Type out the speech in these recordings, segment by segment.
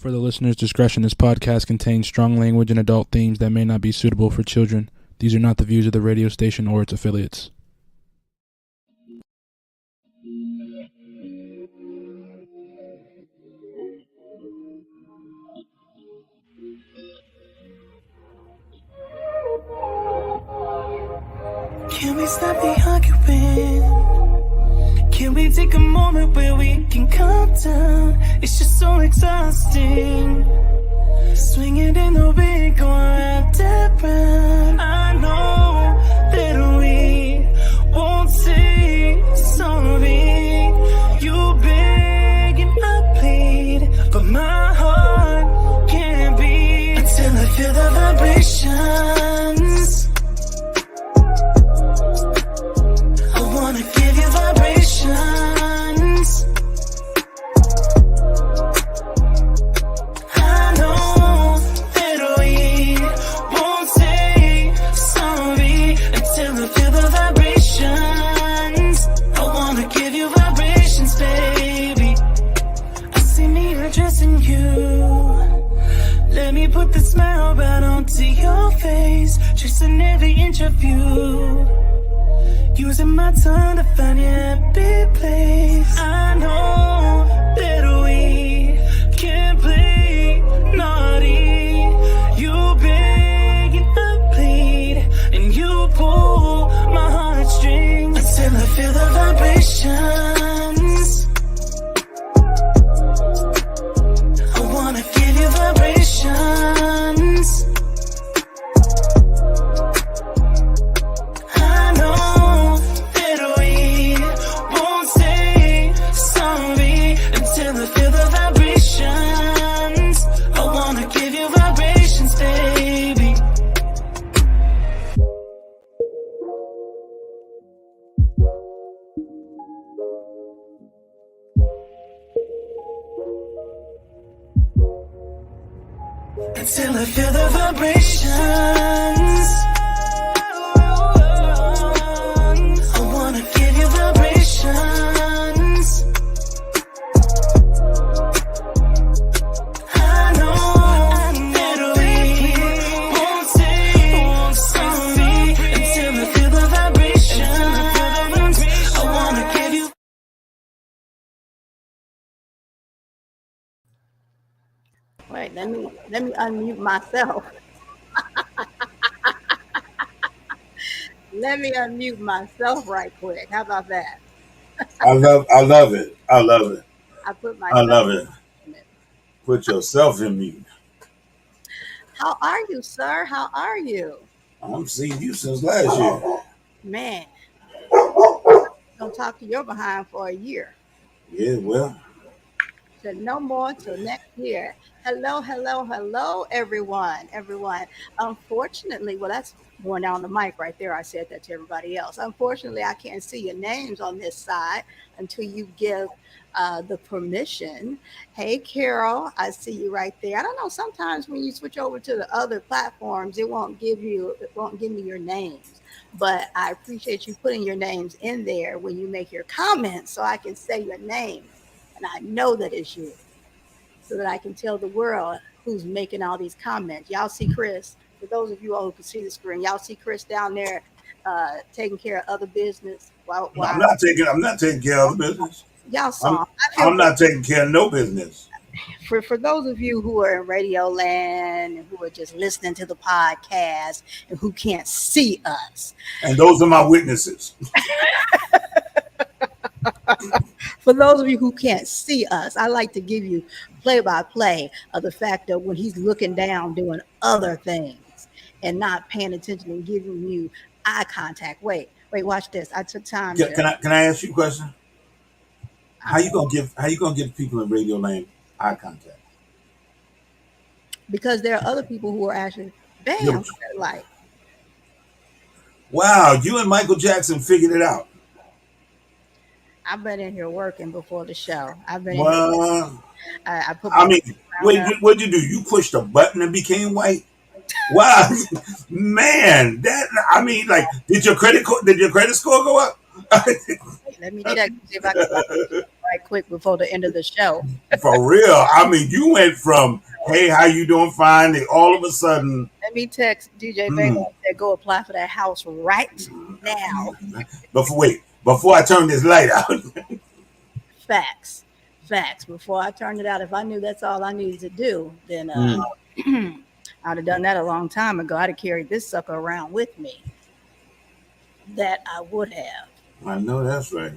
For the listener's discretion, this podcast contains strong language and adult themes that may not be suitable for children. These are not the views of the radio station or its affiliates. Can we stop the arguing? Can we take a moment where we can calm down? It's just so exhausting. Swinging in the wind, going round and round. I know that we won't say sorry. You beg and I plead, but my heart can't beat until I feel the vibrations. I wanna give you vibrations. I know that we won't say sorry until I feel the vibrations. I wanna give you vibrations, baby. I see me addressing you. Let me put the smile right onto your face, tracing every inch of you. Using my tongue to find your happy place. I know that we can't play naughty. You beg and I plead, and you pull my heartstrings until I feel the vibrations. I wanna give you vibrations. I know that we won't say sorry until I feel the vibrations. I wanna give you vibrations, baby. Until I feel the vibrations. I wanna give you vibrations. I know that we won't say sorry until I feel the vibrations. I wanna give you. Wait, let me unmute myself. Let me unmute myself right quick. How about that? I love it. I love it. I put I myself. love it. Put yourself in mute. How are you, sir? How are you? I'm seeing you since last year. Man, don't talk to your behind for a year. Yeah, well, So no more till next year. Hello, hello, hello, everyone. Unfortunately, well, that's going down the mic right there. I said that to everybody else. Unfortunately, I can't see your names on this side until you give the permission. Hey, Carol, I see you right there. I don't know. Sometimes when you switch over to the other platforms, it won't give me your names. But I appreciate you putting your names in there when you make your comments, so I can say your name. And I know that it's you, so that I can tell the world who's making all these comments. Y'all see Chris? For those of you all who can see the screen, y'all see Chris down there taking care of other business. I'm not taking care of the business. Y'all saw. I'm not taking care of no business. For those of you who are in Radio Land and who are just listening to the podcast and who can't see us, And those are my witnesses. for those of you who can't see us, I like to give you play-by-play of the fact that when he's looking down doing other things and not paying attention and giving you eye contact. Wait, watch this. I took time. Can I ask you a question? How you gonna give people in Radio Land eye contact? Because there are other people who are actually, bam, like, wow, you and Michael Jackson figured it out. I've been in here working before the show. I've been. Well, I put. I mean, what'd you do? You pushed a button and became white. Wow, man, like, did your credit score go up? Let me do that. See if I can right quick before the end of the show. For real. I mean, you went from, hey, how you doing? Fine. To all of a sudden, Let me text DJ Baylor and say, go apply for that house right now. before I turn this light out. Facts. Before I turned it out, if I knew that's all I needed to do, then I'd have done that a long time ago. I'd have carried this sucker around with me. That I would have. I know that's right.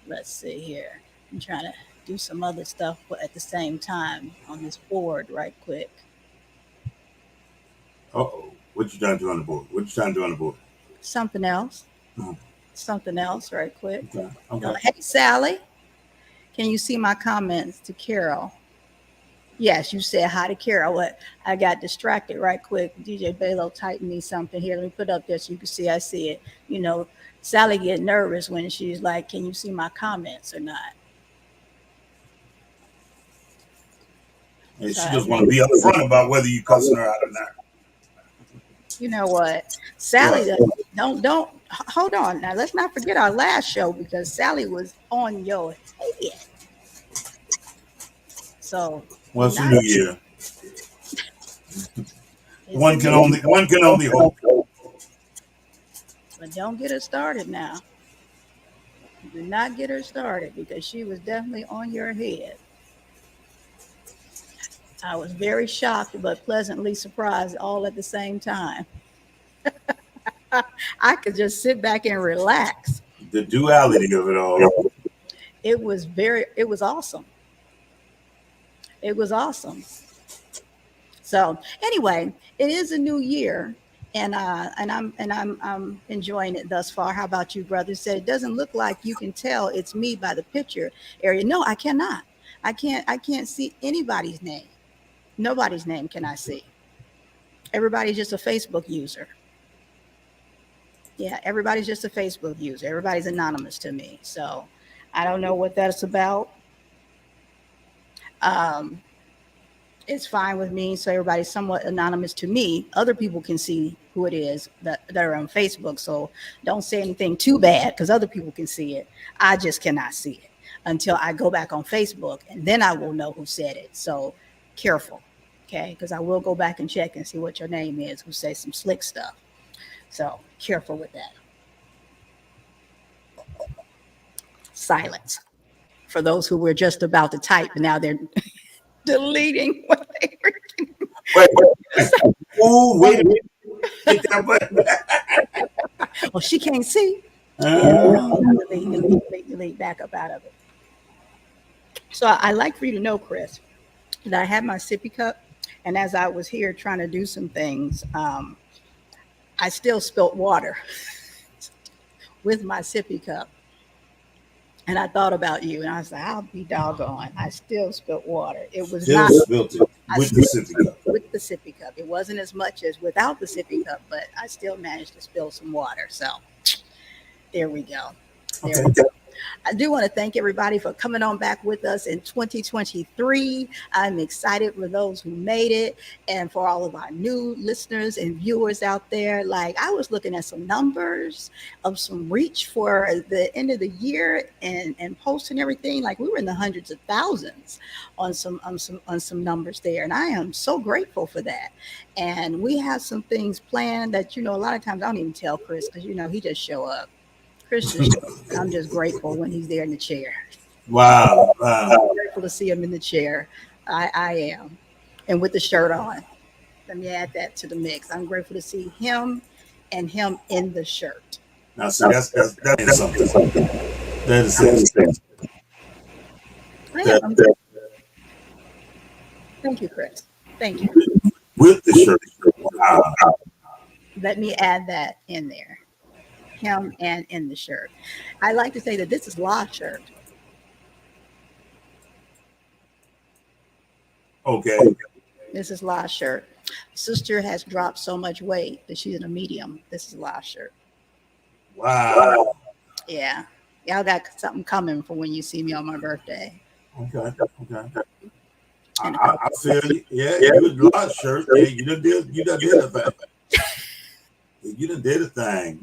Let's see here. I'm trying to do some other stuff at the same time on this board right quick. Uh-oh. What you trying to do on the board? Something else. Hmm. Something else right quick. Okay. Hey, Sally. Can you see my comments to Carol? Yes, you said hi to Carol. What? I got distracted right quick. DJ Balo typed me something here. Let me put up there so you can see. I see it. You know, Sally get nervous when she's like, "Can you see my comments or not?" And she just want to be upfront about whether you cussing her out or not. You know what, Sally? Don't hold on now. Let's not forget our last show because Sally was on your head. So. Well, it's a new year. One can only hope. But don't get her started now. Do not get her started because she was definitely on your head. I was very shocked but pleasantly surprised all at the same time. I could just sit back and relax. The duality of it all. It was awesome. It was awesome. So anyway, it is a new year, and I'm enjoying it thus far. How about you, brother? Said it doesn't look like you can tell it's me by the picture area. No, I cannot. I can't see anybody's name. Nobody's name can I see. Everybody's just a Facebook user. Yeah, everybody's just a Facebook user. Everybody's anonymous to me. So I don't know what that's about. It's fine with me. So everybody's somewhat anonymous to me. Other people can see who it is that are on Facebook. So don't say anything too bad because other people can see it. I just cannot see it until I go back on Facebook and then I will know who said it. So careful, okay? Because I will go back and check and see what your name is who says some slick stuff. So careful with that. Silence. For those who were just about to type and now they're deleting what they were doing. Wait a minute. Hit that button. Well, she can't see. Delete, back up out of it. So I like for you to know, Chris, that I had my sippy cup, and as I was here trying to do some things, I still spilt water with my sippy cup. And I thought about you, and I was like, I'll be doggone. I still spilt water. It was still not spilt it with the sippy cup. With the sippy cup. It wasn't as much as without the sippy cup, but I still managed to spill some water. So there we go. There we go. I do want to thank everybody for coming on back with us in 2023. I'm excited for those who made it and for all of our new listeners and viewers out there. Like I was looking at some numbers of some reach for the end of the year and posts and everything. Like we were in the hundreds of thousands on some numbers there. And I am so grateful for that. And we have some things planned that, a lot of times I don't even tell Chris because, he just show up. Chris, I'm just grateful when he's there in the chair. Wow. I'm grateful to see him in the chair. I am. And with the shirt on. Let me add that to the mix. I'm grateful to see him and him in the shirt. Now, see, that is something. That is something. Thank you, Chris. Thank you. With the shirt. Wow. Let me add that in there. Him and in the shirt. I like to say that this is La's shirt. Okay. This is La's shirt. Sister has dropped so much weight that she's in a medium. This is La's shirt. Wow. Yeah. Y'all got something coming for when you see me on my birthday. Okay. I feel you. Yeah, you La's shirt. Yeah, you done did a thing. You done did a thing.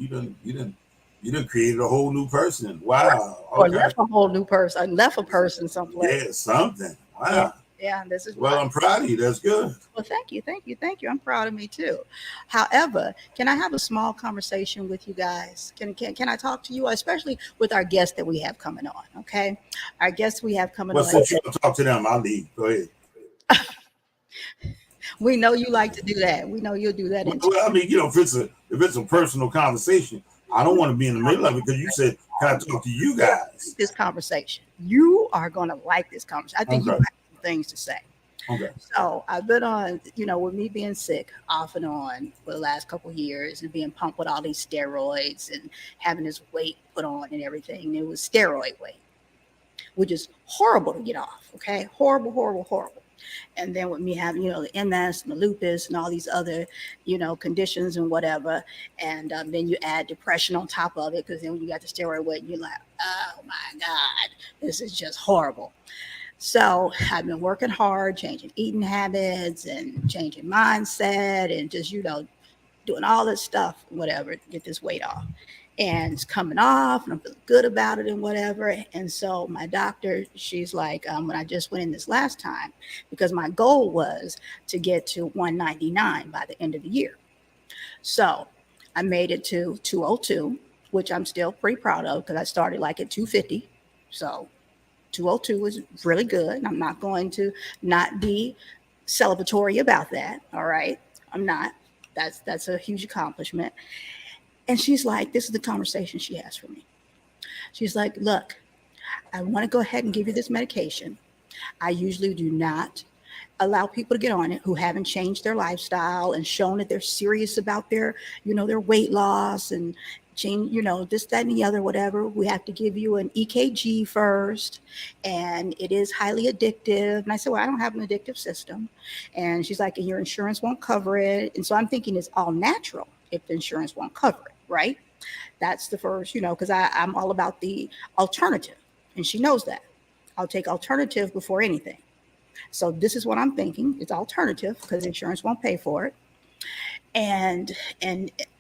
You You done created a whole new person. Wow. Or Okay. left a whole new person. I left a person someplace. Yeah, something. Yeah, Wow. yeah. This is Well, why. I'm proud of you. That's good. Well, thank you, thank you, thank you. I'm proud of me too. However, can I have a small conversation with you guys? Can I talk to you, especially with our guests that we have coming on? Okay, our guests we have coming Well, on. since you don't talk to them, I'll leave. Go ahead. We know you like to do that. We know you'll do that. Well, I mean, if it's a personal conversation, I don't want to be in the middle of it because you said, "Can I talk to you guys?" This conversation, you are going to like this conversation. I think you Okay. have some things to say. Okay. So I've been on, with me being sick off and on for the last couple of years and being pumped with all these steroids and having this weight put on and everything. It was steroid weight, which is horrible to get off. Okay. Horrible, horrible, horrible. And then with me having, the MS and the lupus and all these other, conditions and whatever. And then you add depression on top of it because then when you got the steroid weight, you're like, oh my God, this is just horrible. So I've been working hard, changing eating habits and changing mindset and just, doing all this stuff, whatever, to get this weight off. And it's coming off and I'm feeling good about it and whatever. And so my doctor, she's like, when I just went in this last time, because my goal was to get to 199 by the end of the year. So I made it to 202, which I'm still pretty proud of because I started like at 250. So 202 is really good. I'm not going to not be celebratory about that. All right. I'm not. That's a huge accomplishment. And she's like, this is the conversation she has for me. She's like, look, I want to go ahead and give you this medication. I usually do not allow people to get on it who haven't changed their lifestyle and shown that they're serious about their weight loss and change, this, that, and the other, whatever. We have to give you an EKG first, and it is highly addictive. And I said, well, I don't have an addictive system. And she's like, and your insurance won't cover it. And so I'm thinking it's all natural if the insurance won't cover it, right? That's the first, because I'm all about the alternative. And she knows that. I'll take alternative before anything. So this is what I'm thinking. It's alternative because insurance won't pay for it. And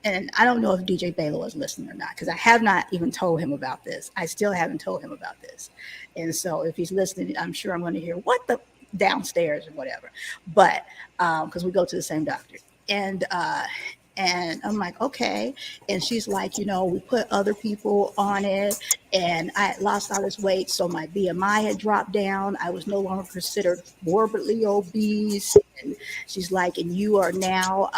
I don't know if DJ Baylor is listening or not, because I have not even told him about this. I still haven't told him about this. And so if he's listening, I'm sure I'm going to hear what the downstairs or whatever. But because we go to the same doctor. And I'm like, okay. And she's like, we put other people on it and I had lost all this weight. So my BMI had dropped down. I was no longer considered morbidly obese. And she's like, and you are now,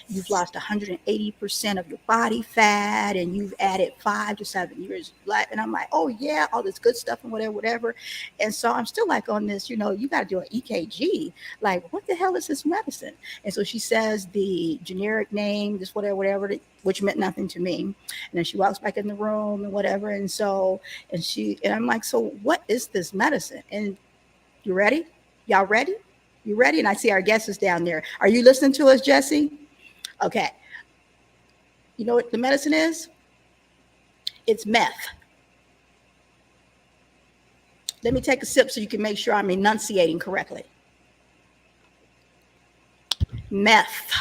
you've lost 180% of your body fat and you've added 5 to 7 years. And I'm like, oh yeah, all this good stuff and whatever. And so I'm still like on this, you got to do an EKG. Like, what the hell is this medicine? And so she says the generic name, this whatever, which meant nothing to me. And then she walks back in the room and whatever. And so, and I'm like, so what is this medicine? And you ready? Y'all ready? You ready? And I see our guest is down there. Are you listening to us, Jessie? Okay. You know what the medicine is? It's meth. Let me take a sip so you can make sure I'm enunciating correctly. Meth.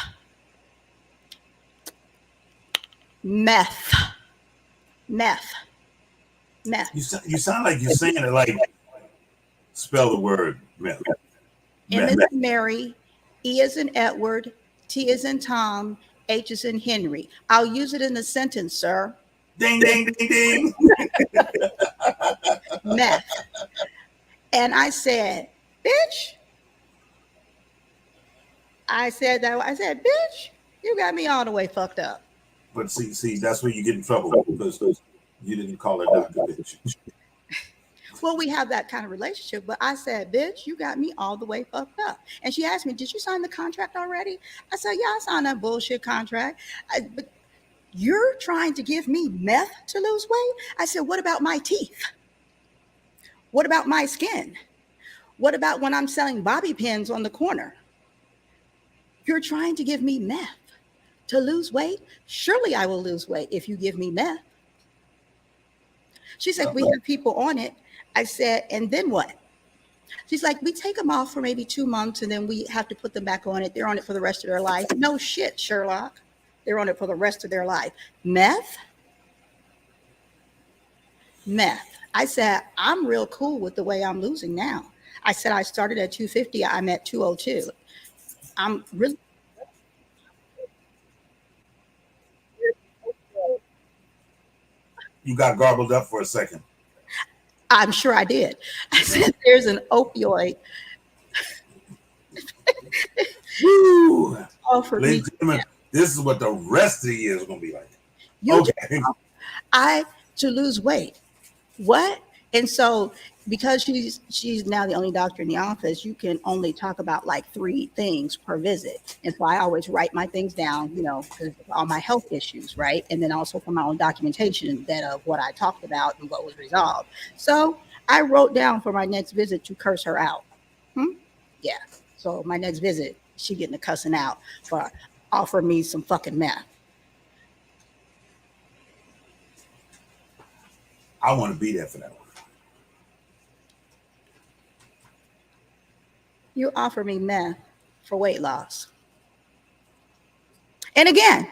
Meth. Meth. Meth. You sound like you're saying it like spell the word meth. M is in Mary, E is in Edward, T is in Tom, H is in Henry. I'll use it in a sentence, sir. Ding, ding, ding, ding. Meth. And I said, bitch. I said, bitch, you got me all the way fucked up. But see, that's where you get in trouble because you didn't call her Dr. Bitch. Well, we have that kind of relationship, but I said, bitch, you got me all the way fucked up. And she asked me, did you sign the contract already? I said, yeah, I signed that bullshit contract. But you're trying to give me meth to lose weight? I said, what about my teeth? What about my skin? What about when I'm selling bobby pins on the corner? You're trying to give me meth to lose weight? Surely I will lose weight if you give me meth. She said, we have people on it. I said, and then what? She's like, we take them off for maybe 2 months and then we have to put them back on it. They're on it for the rest of their life. No shit, Sherlock. They're on it for the rest of their life. Meth? meth. I said, I'm real cool with the way I'm losing now. I said, I started at 250. I'm at 202. I'm really. You got garbled up for a second. I'm sure I did. I said, there's an opioid Woo! offered Ladies me. and gentlemen, this is what the rest of the year is going to be like. You Okay. to lose weight. What? And so because she's now the only doctor in the office, you can only talk about like 3 things per visit. And so I always write my things down, because of all my health issues, right? And then also for my own documentation that of what I talked about and what was resolved. So I wrote down for my next visit to curse her out. Yeah. So my next visit, she getting the cussing out for offering me some fucking meth. I want to be there for that one. You offer me meth for weight loss. And again,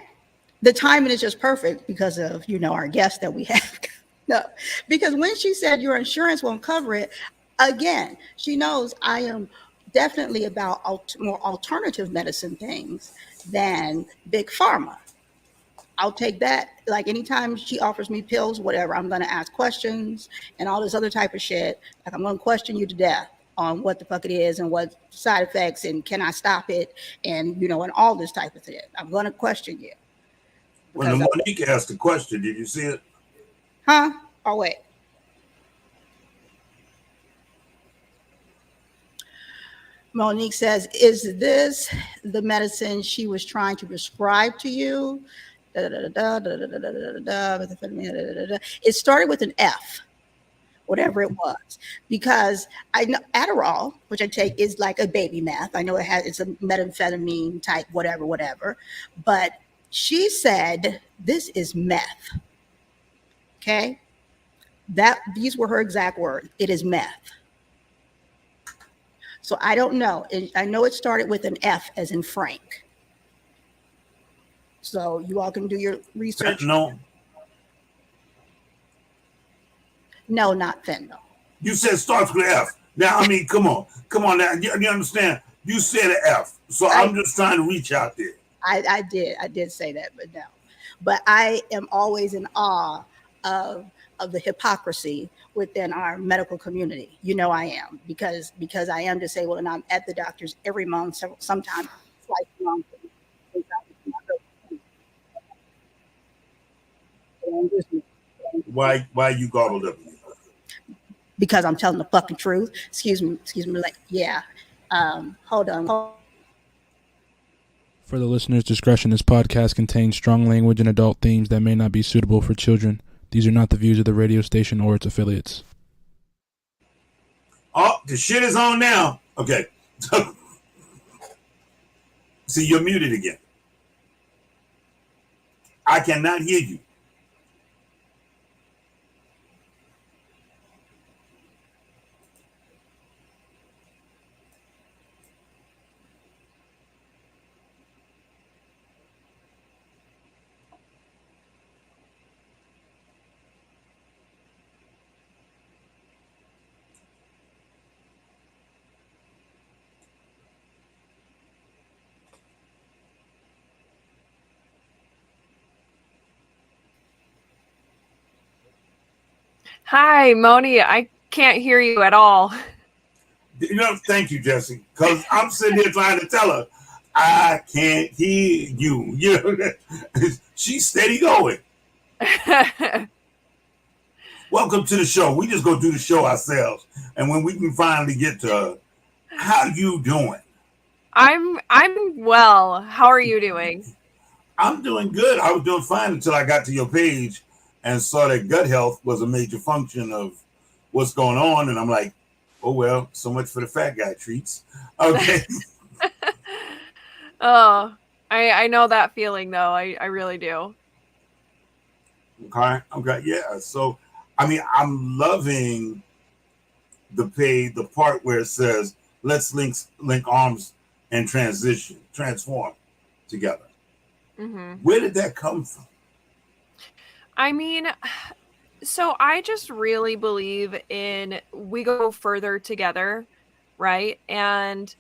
the timing is just perfect because of, our guest that we have. No, because when she said your insurance won't cover it, again, she knows I am definitely about more alternative medicine things than big pharma. I'll take that. Like anytime she offers me pills, whatever, I'm going to ask questions and all this other type of shit. Like I'm going to question you to death on what the fuck it is and what side effects and can I stop it and, and all this type of thing. I'm going to question you. When the Monique asked the question, did you see it? Huh? Oh, wait. Monique says, is this the medicine she was trying to prescribe to you? It started with an F, whatever it was, because I know Adderall, which I take, is like a baby meth. I know it's a methamphetamine type, whatever. But she said, this is meth. Okay. These were her exact words. It is meth. So I don't know. I know it started with an F as in Frank. So you all can do your research. No. No, not fentanyl. You said starts with F. Now, I mean, come on now. You understand? You said an F. So I'm just trying to reach out there. I did say that, but no. But I am always in awe of the hypocrisy within our medical community. I am because I am disabled and I'm at the doctor's every month, sometimes twice a month. Why you garbled up? Because I'm telling the fucking truth. Excuse me. Like, yeah. Hold on. For the listener's discretion, this podcast contains strong language and adult themes that may not be suitable for children. These are not the views of the radio station or its affiliates. Oh, the shit is on now. Okay. See, you're muted again. I cannot hear you. Hi, Moni. I can't hear you at all. Thank you, Jessie. Because I'm sitting here trying to tell her, I can't hear you. She's steady going. Welcome to the show. We just go do the show ourselves. And when we can finally get to her, how you doing? I'm well. How are you doing? I'm doing good. I was doing fine until I got to your page and saw that gut health was a major function of what's going on. And I'm like, oh, well, so much for the fat guy treats. Okay. Oh, I know that feeling, though. I really do. Okay. Yeah. So, I mean, I'm loving the part where it says, let's link arms and transform together. Mm-hmm. Where did that come from? I mean, So I just really believe in we go further together, right? And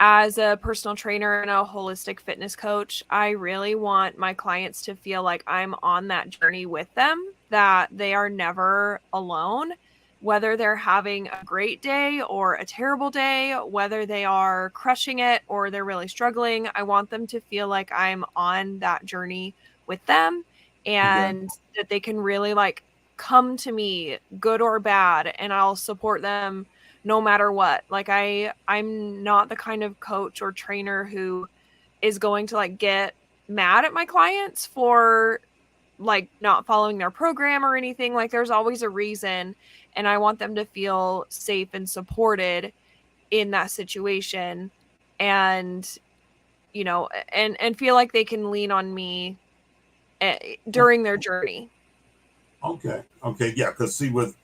as a personal trainer and a holistic fitness coach, I really want my clients to feel like I'm on that journey with them, that they are never alone, whether they're having a great day or a terrible day, whether they are crushing it or they're really struggling. I want them to feel like I'm on that journey with them Okay. and that they can really like come to me, good or bad, and I'll support them no matter what. Like I'm not the kind of coach or trainer who is going to like get mad at my clients for like not following their program or anything. Like there's always a reason, and I want them to feel safe and supported in that situation, and and feel like they can lean on me during their journey. Okay. Okay. Yeah. Because see, with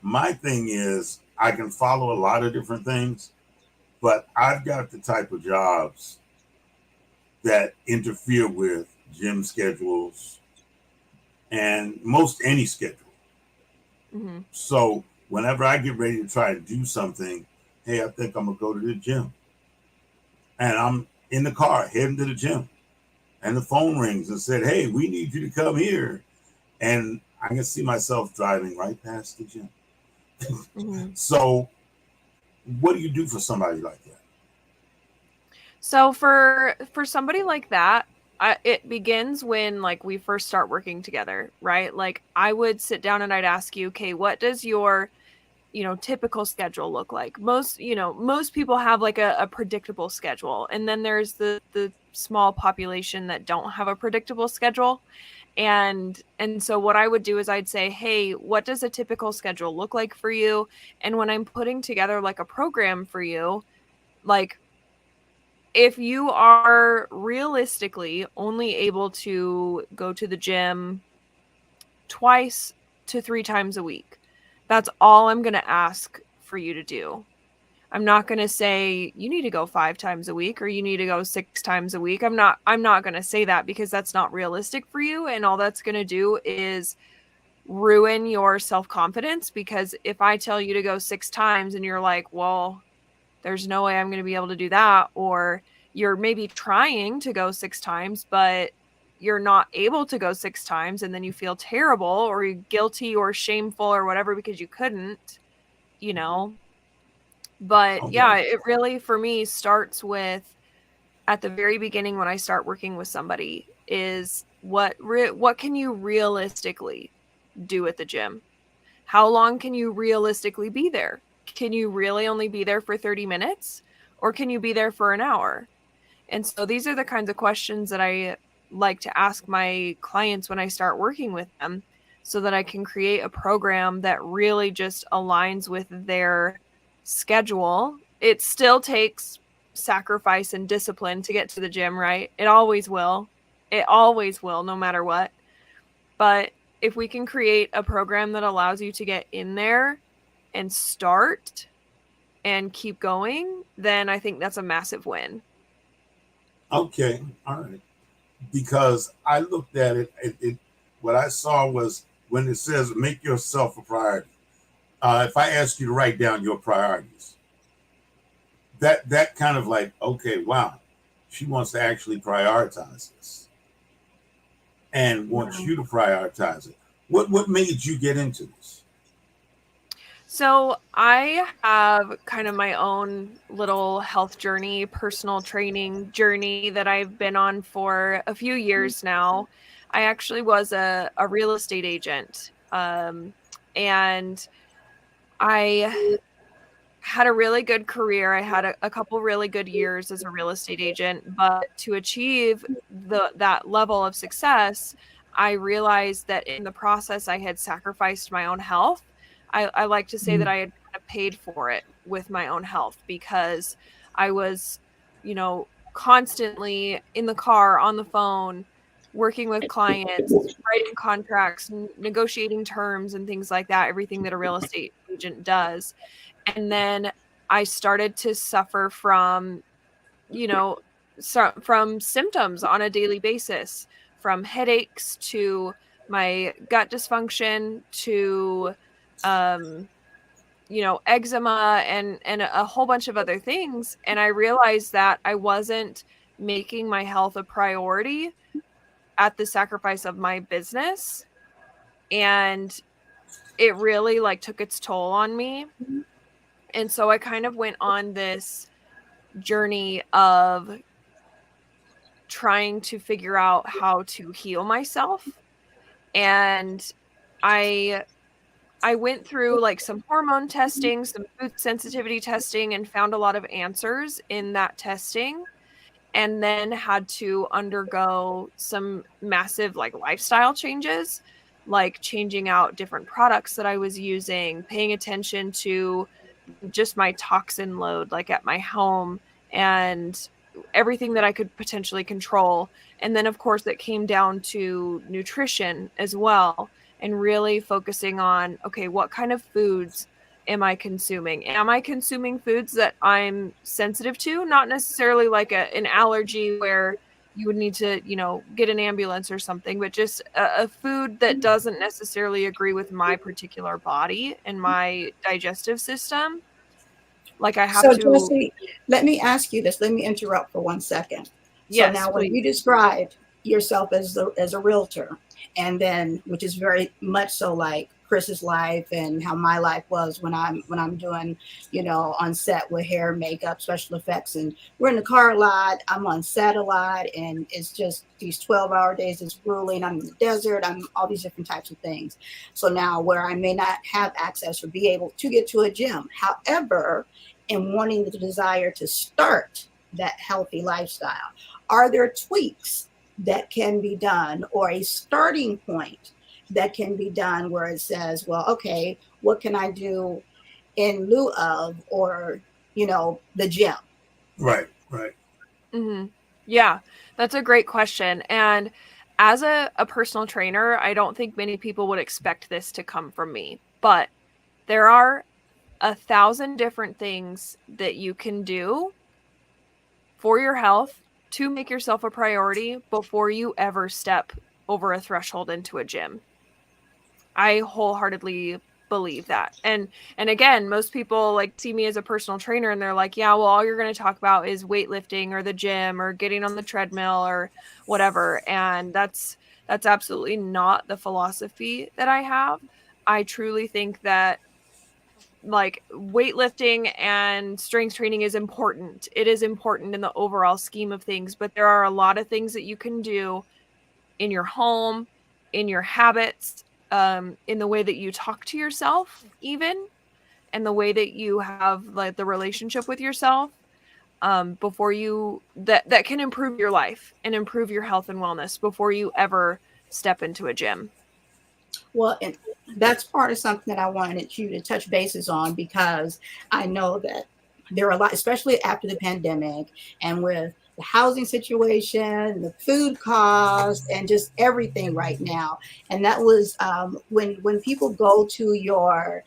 my thing is, I can follow a lot of different things, but I've got the type of jobs that interfere with gym schedules and most any schedule. Mm-hmm. So whenever I get ready to try to do something, hey, I think I'm gonna go to the gym, and I'm in the car heading to the gym, and the phone rings and said, "Hey, we need you to come here," and I can see myself driving right past the gym. Mm-hmm. So, what do you do for somebody like that? So for somebody like that, it begins when like we first start working together, right? Like I would sit down and I'd ask you, okay, what does your typical schedule look like? Most people have like a predictable schedule, and then there's the small population that don't have a predictable schedule. And so what I would do is I'd say, hey, what does a typical schedule look like for you? And when I'm putting together like a program for you, like if you are realistically only able to go to the gym twice to 3 times a week, that's all I'm going to ask for you to do. I'm not going to say you need to go 5 times a week or you need to go 6 times a week. I'm not going to say that because that's not realistic for you. And all that's going to do is ruin your self-confidence, because if I tell you to go 6 times and you're like, well, there's no way I'm going to be able to do that, or you're maybe trying to go 6 times, but you're not able to go 6 times, and then you feel terrible or you're guilty or shameful or whatever because you couldn't, you know. But yeah, Okay. it really for me starts with at the very beginning when I start working with somebody is what can you realistically do at the gym? How long can you realistically be there? Can you really only be there for 30 minutes, or can you be there for an hour? And so these are the kinds of questions that I like to ask my clients when I start working with them, so that I can create a program that really just aligns with their schedule. It still takes sacrifice and discipline to get to the gym, right? It always will. It always will, no matter what. But if we can create a program that allows you to get in there and start and keep going, then I think that's a massive win. Okay. All right. Because I looked at it, what I saw was when it says make yourself a priority. If I ask you to write down your priorities, that kind of like, okay, wow, she wants to actually prioritize this and wants you to prioritize it. What made you get into this? So I have kind of my own little health journey, personal training journey that I've been on for a few years now. I actually was a real estate agent. And I had a really good career. I had a couple really good years as a real estate agent, but to achieve that level of success, I realized that in the process I had sacrificed my own health. I like to say that I had kind of paid for it with my own health, because I was, constantly in the car, on the phone, working with clients, writing contracts, negotiating terms and things like that, everything that a real estate agent does. And then I started to suffer from, from symptoms on a daily basis, from headaches to my gut dysfunction to eczema and a whole bunch of other things. And I realized that I wasn't making my health a priority at the sacrifice of my business. And it really like took its toll on me. And so I kind of went on this journey of trying to figure out how to heal myself. And I went through like some hormone testing, some food sensitivity testing, and found a lot of answers in that testing, and then had to undergo some massive like lifestyle changes, like changing out different products that I was using, paying attention to just my toxin load like at my home and everything that I could potentially control. And then of course it came down to nutrition as well, and really focusing on, okay, what kind of foods am I consuming? Am I consuming foods that I'm sensitive to? Not necessarily like an allergy where you would need to, get an ambulance or something, but just a food that doesn't necessarily agree with my particular body and my digestive system. Like I have So, to. Jessie, let me ask you this. Let me interrupt for 1 second. Yes, so now when please. you described yourself as a realtor, and then which is very much so like Chris's life and how my life was when I'm doing, on set with hair, makeup, special effects, and we're in the car a lot. I'm on set a lot, and it's just these 12-hour days. It's grueling. I'm in the desert. I'm all these different types of things. So now where I may not have access or be able to get to a gym, however, in wanting the desire to start that healthy lifestyle, are there tweaks that can be done or a starting point that can be done where it says, well, okay, what can I do in lieu of, or, the gym? Right. Mm-hmm. Yeah, that's a great question. And as a personal trainer, I don't think many people would expect this to come from me, but there are 1,000 different things that you can do for your health to make yourself a priority before you ever step over a threshold into a gym. I wholeheartedly believe that. And again, most people like see me as a personal trainer and they're like, yeah, well, all you're going to talk about is weightlifting or the gym or getting on the treadmill or whatever. And that's absolutely not the philosophy that I have. I truly think that like weightlifting and strength training is important. It is important in the overall scheme of things, but there are a lot of things that you can do in your home, in your habits, in the way that you talk to yourself even, and the way that you have like the relationship with yourself, before you that can improve your life and improve your health and wellness before you ever step into a gym. Well, and that's part of something that I wanted you to touch bases on, because I know that there are a lot, especially after the pandemic and with the housing situation, the food costs, and just everything right now. And that was when people go to your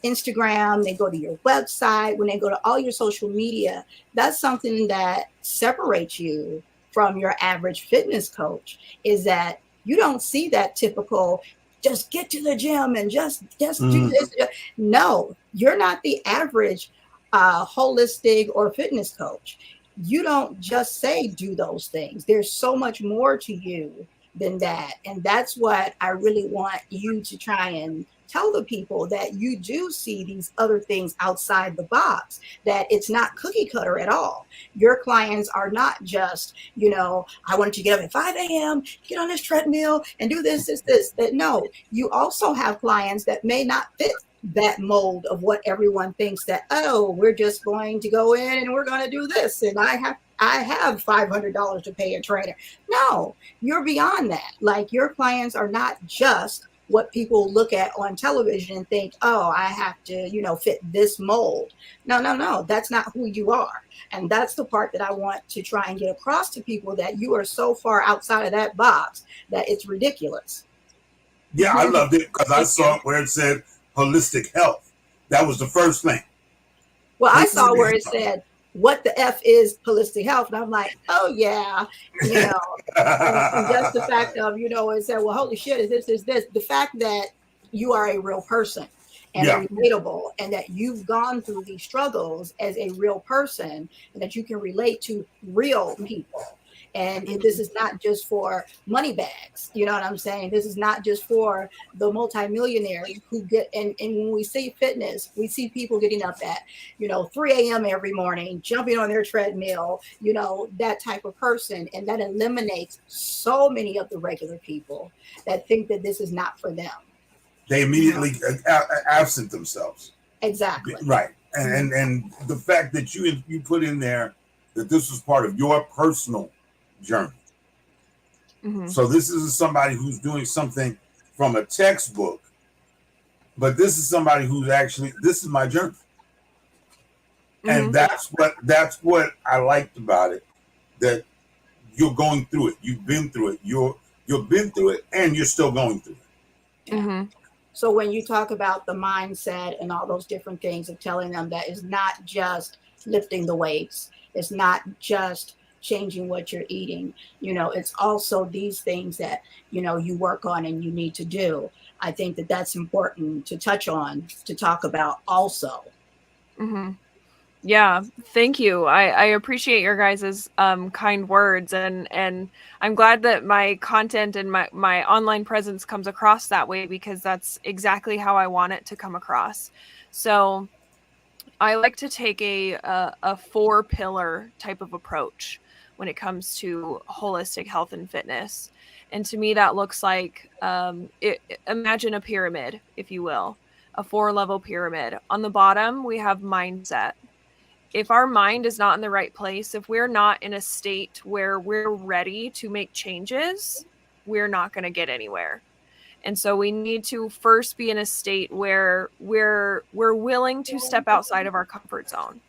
Instagram, they go to your website, when they go to all your social media, that's something that separates you from your average fitness coach, is that you don't see that typical just get to the gym and just do this. No, you're not the average holistic or fitness coach. You don't just say do those things. There's so much more to you than that. And that's what I really want you to try and tell the people, that you do see these other things outside the box, that it's not cookie cutter at all. Your clients are not just, I want you to get up at 5 a.m., get on this treadmill and do this. That no, you also have clients that may not fit that mold of what everyone thinks, that, oh, we're just going to go in and we're going to do this. And I have $500 to pay a trainer. No, you're beyond that. Like, your clients are not just what people look at on television and think, oh, I have to, fit this mold. No, that's not who you are. And that's the part that I want to try and get across to people, that you are so far outside of that box that it's ridiculous. Yeah, I loved it because I saw it where it said holistic health. That was the first thing. Well, I saw where it said what the F is holistic health? And I'm like, oh yeah, you know, and just the fact of, you know, and said, well, holy shit, is this. The fact that you are a real person and relatable, and that you've gone through these struggles as a real person, and that you can relate to real people. And this is not just for money bags. You know what I'm saying? This is not just for the multimillionaires who get, and when we see fitness, we see people getting up at, you know, 3 a.m. every morning, jumping on their treadmill, you know, that type of person. And that eliminates so many of the regular people that think that this is not for them. They immediately absent themselves. Exactly. Right. And the fact that you put in there that this was part of your personal journey. Mm-hmm. So this isn't somebody who's doing something from a textbook, but this is somebody who's actually, this is my journey. Mm-hmm. And that's what I liked about it, that you're going through it. You've been through it. You've been through it, and you're still going through it. Mm-hmm. So when you talk about the mindset and all those different things of telling them that it's not just lifting the weights, it's not just changing what you're eating, you know, it's also these things that, you know, you work on and you need to do. I think that that's important to touch on, to talk about also. Mm-hmm. Yeah, thank you. I appreciate your guys' kind words, and I'm glad that my content and my online presence comes across that way, because that's exactly how I want it to come across. So I like to take a 4-pillar type of approach when it comes to holistic health and fitness. And to me, that looks like, imagine a pyramid, if you will, a 4-level pyramid. On the bottom, we have mindset. If our mind is not in the right place, if we're not in a state where we're ready to make changes, we're not going to get anywhere. And so we need to first be in a state where we're willing to step outside of our comfort zone.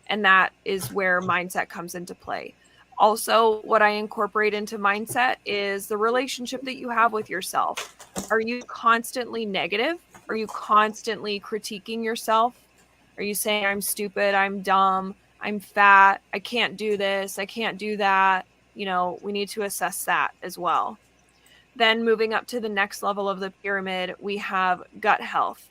And that is where mindset comes into play. Also, what I incorporate into mindset is the relationship that you have with yourself. Are you constantly negative? Are you constantly critiquing yourself? Are you saying, I'm stupid, I'm dumb, I'm fat, I can't do this, I can't do that? You know, we need to assess that as well. Then moving up to the next level of the pyramid, we have gut health.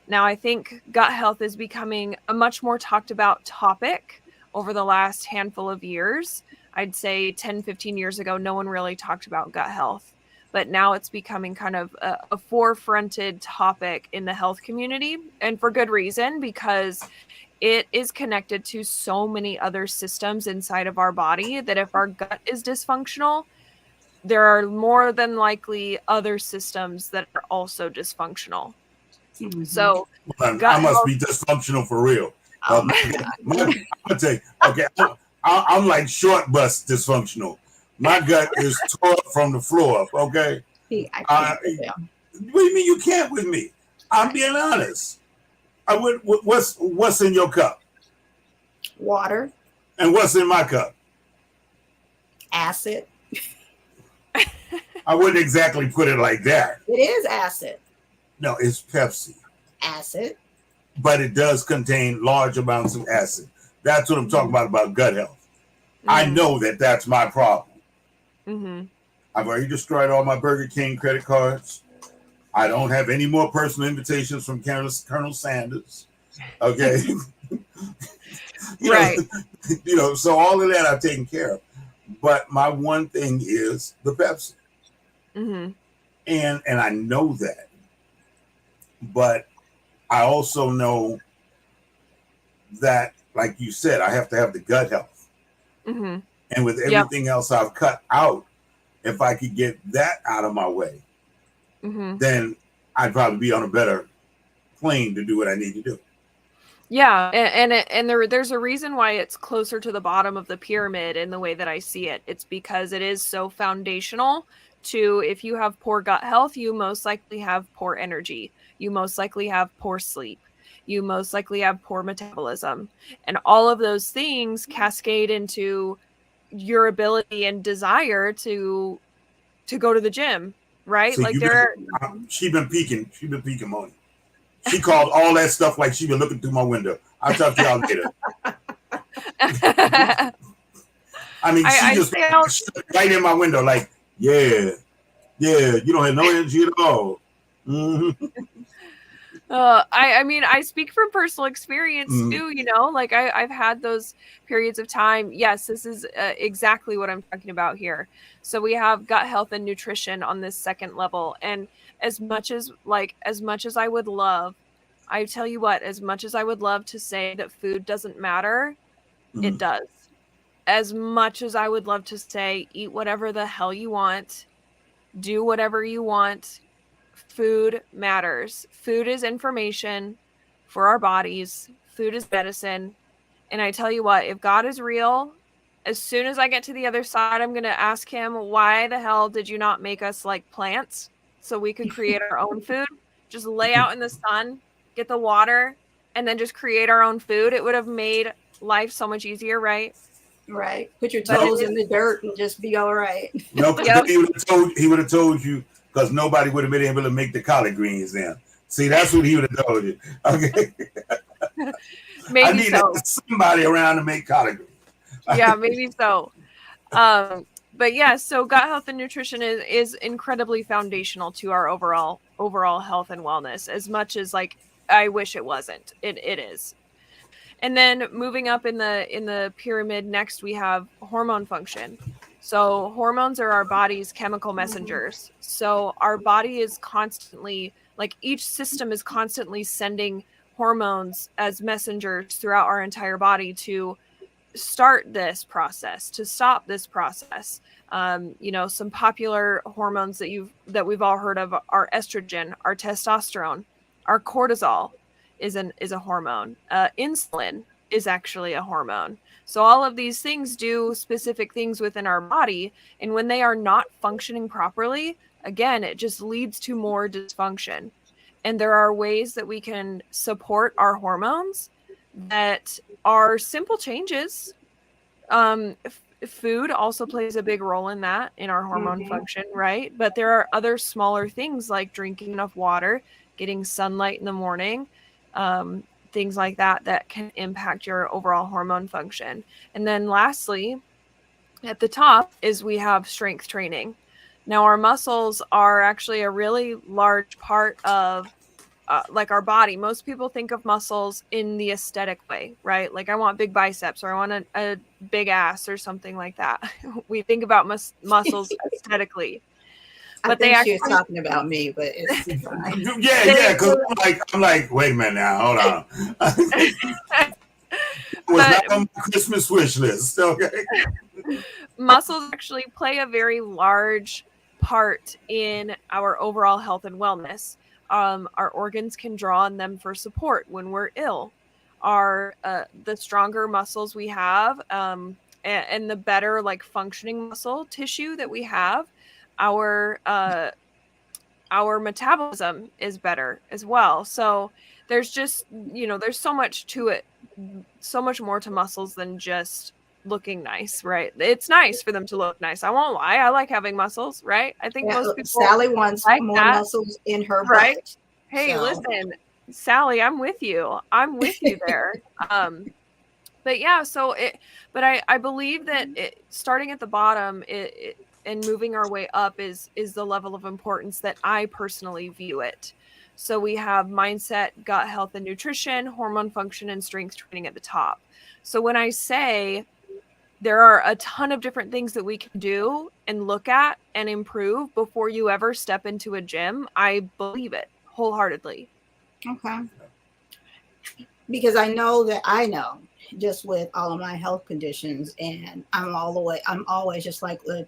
Now, I think gut health is becoming a much more talked about topic over the last handful of years. I'd say 10, 15 years ago, no one really talked about gut health. But now it's becoming kind of a forefronted topic in the health community, and for good reason, because it is connected to so many other systems inside of our body that if our gut is dysfunctional, there are more than likely other systems that are also dysfunctional. Mm-hmm. So I must be dysfunctional for real. I'm gonna tell you, okay, I'm like short bus dysfunctional. My gut is tore up from the floor up, okay? What do you mean you can't with me? I'm being honest. What's in your cup? Water. And what's in my cup? Acid. I wouldn't exactly put it like that. It is acid. No, it's Pepsi. Acid. But it does contain large amounts of acid. That's what I'm talking about gut health. Mm-hmm. I know that that's my problem. Mm-hmm. I've already destroyed all my Burger King credit cards. I don't have any more personal invitations from Colonel Sanders. Okay. Right. You know, so all of that I've taken care of. But my one thing is the Pepsi. Mm-hmm. And I know that. But I also know that, like you said, I have to have the gut health. Mm-hmm. And with everything else I've cut out, if I could get that out of my way, mm-hmm. then I'd probably be on a better plane to do what I need to do. Yeah, and there's a reason why it's closer to the bottom of the pyramid in the way that I see it. It's because it is so foundational to, if you have poor gut health, you most likely have poor energy. You most likely have poor sleep. You most likely have poor metabolism. And all of those things cascade into your ability and desire to go to the gym, right? See, like she been peeking money. She called all that stuff like she been looking through my window. I'll talk to y'all later. I mean, she I just stay out. stood right in my window, like, yeah, you don't have no energy at all. Mm-hmm. I mean, I speak from personal experience too, you know, like I've had those periods of time. Yes, this is exactly what I'm talking about here. So we have gut health and nutrition on this second level. And as much as I would love, I tell you what, as much as I would love to say that food doesn't matter, it does. As much as I would love to say, eat whatever the hell you want, do whatever you want, food matters. Food is information for our bodies. Food is medicine. And I tell you what, if God is real, as soon as I get to the other side, I'm going to ask him, why the hell did you not make us like plants so we could create our own food? Just lay out in the sun, get the water, and then just create our own food. It would have made life so much easier, right? Right. Put your But toes in the dirt and just be all right. No, he would have told you, because nobody would have been able to make the collard greens then. See, that's what he would have told you. Okay. Maybe I need somebody around to make collard greens. Yeah, maybe so. But yeah, so gut health and nutrition is incredibly foundational to our overall health and wellness, as much as like I wish it wasn't. It is. And then moving up in the pyramid, next we have hormone function. So hormones are our body's chemical messengers. So our body is constantly, like each system is constantly sending hormones as messengers throughout our entire body to start this process, to stop this process. You know, some popular hormones that we've all heard of are estrogen, our testosterone, our cortisol is a hormone. Insulin is actually a hormone. So all of these things do specific things within our body, and when they are not functioning properly, again, it just leads to more dysfunction. And there are ways that we can support our hormones that are simple changes. Food also plays a big role in that, in our hormone function, right? But there are other smaller things like drinking enough water, getting sunlight in the morning, things like that can impact your overall hormone function. And then lastly, at the top is we have strength training. Now, our muscles are actually a really large part of like our body. Most people think of muscles in the aesthetic way, right? Like I want big biceps, or I want a big ass or something like that. We think about muscles aesthetically. But I think she was talking about me, but it's fine. Yeah, because I'm like, wait a minute now, hold on. It was not on my Christmas wish list, okay? Muscles actually play a very large part in our overall health and wellness. Our organs can draw on them for support when we're ill. The stronger muscles we have, and the better like functioning muscle tissue that we have, our metabolism is better as well. So there's just, you know, there's so much to it, so much more to muscles than just looking nice, right? It's nice for them to look nice. I won't lie. I like having muscles, right? I think most people. Sally wants like more muscles in her right? butt. Hey, listen, Sally, I'm with you. I'm with you there. But yeah, I believe that starting at the bottom, and moving our way up is the level of importance that I personally view it. So we have mindset, gut health and nutrition, hormone function, and strength training at the top. So when I say there are a ton of different things that we can do and look at and improve before you ever step into a gym, I believe it wholeheartedly. Okay. Because I know just with all of my health conditions, and I'm always just like with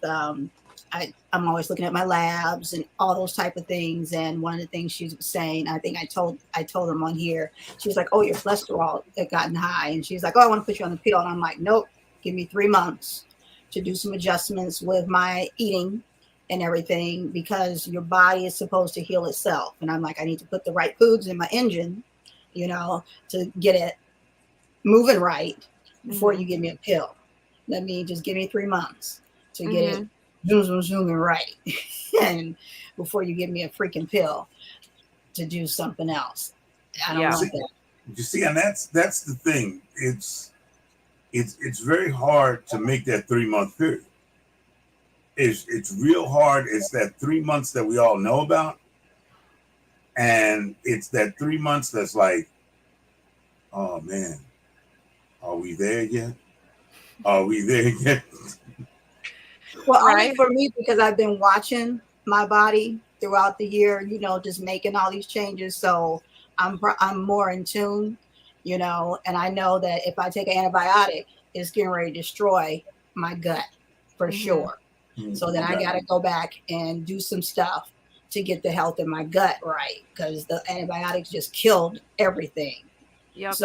I'm always looking at my labs and all those type of things. And one of the things she was saying, I think I told them on here, she was like, oh, your cholesterol had gotten high, and she's like, oh, I want to put you on the pill. And I'm like, nope, give me 3 months to do some adjustments with my eating and everything, because your body is supposed to heal itself. And I'm like, I need to put the right foods in my engine, you know, to get it moving right before you give me a pill. Let me just give me 3 months to get it zooming right. And before you give me a freaking pill to do something else. I don't want that. You see, and that's the thing. It's it's very hard to make that 3 month period. It's real hard. It's that 3 months that we all know about, and it's that 3 months that's like, oh man, are we there yet? Are we there yet? Well, only Right. for me because I've been watching my body throughout the year, just making all these changes. So I'm more in tune, and I know that if I take an antibiotic, it's getting ready to destroy my gut for Mhm. sure. So then I got to go back and do some stuff to get the health in my gut right, because the antibiotics just killed everything. Yep.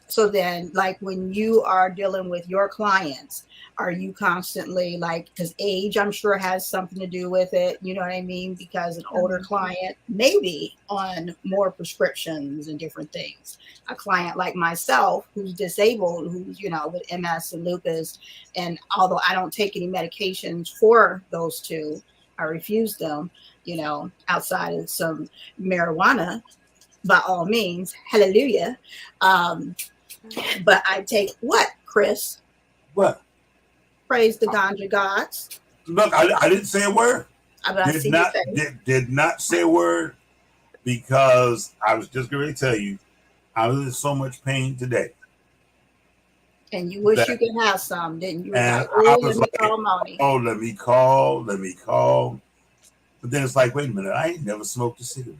So then, like, when you are dealing with your clients, are you constantly like, because age, I'm sure, has something to do with it, you know what I mean? Because an older client maybe on more prescriptions and different things. A client like myself who's disabled, who's, with MS and lupus, and although I don't take any medications for those two, I refuse them, outside of some marijuana, by all means, hallelujah. But I take what, Chris? What? Praise the ganja gods. Look, I didn't say a word. But I see your face. Did not say a word, because I was just going to tell you I was in so much pain today. And you wish you could have some, didn't you? And Like, I oh, was let me like, call Moni. oh, let me call. But then it's like, wait a minute, I ain't never smoked a cigarette,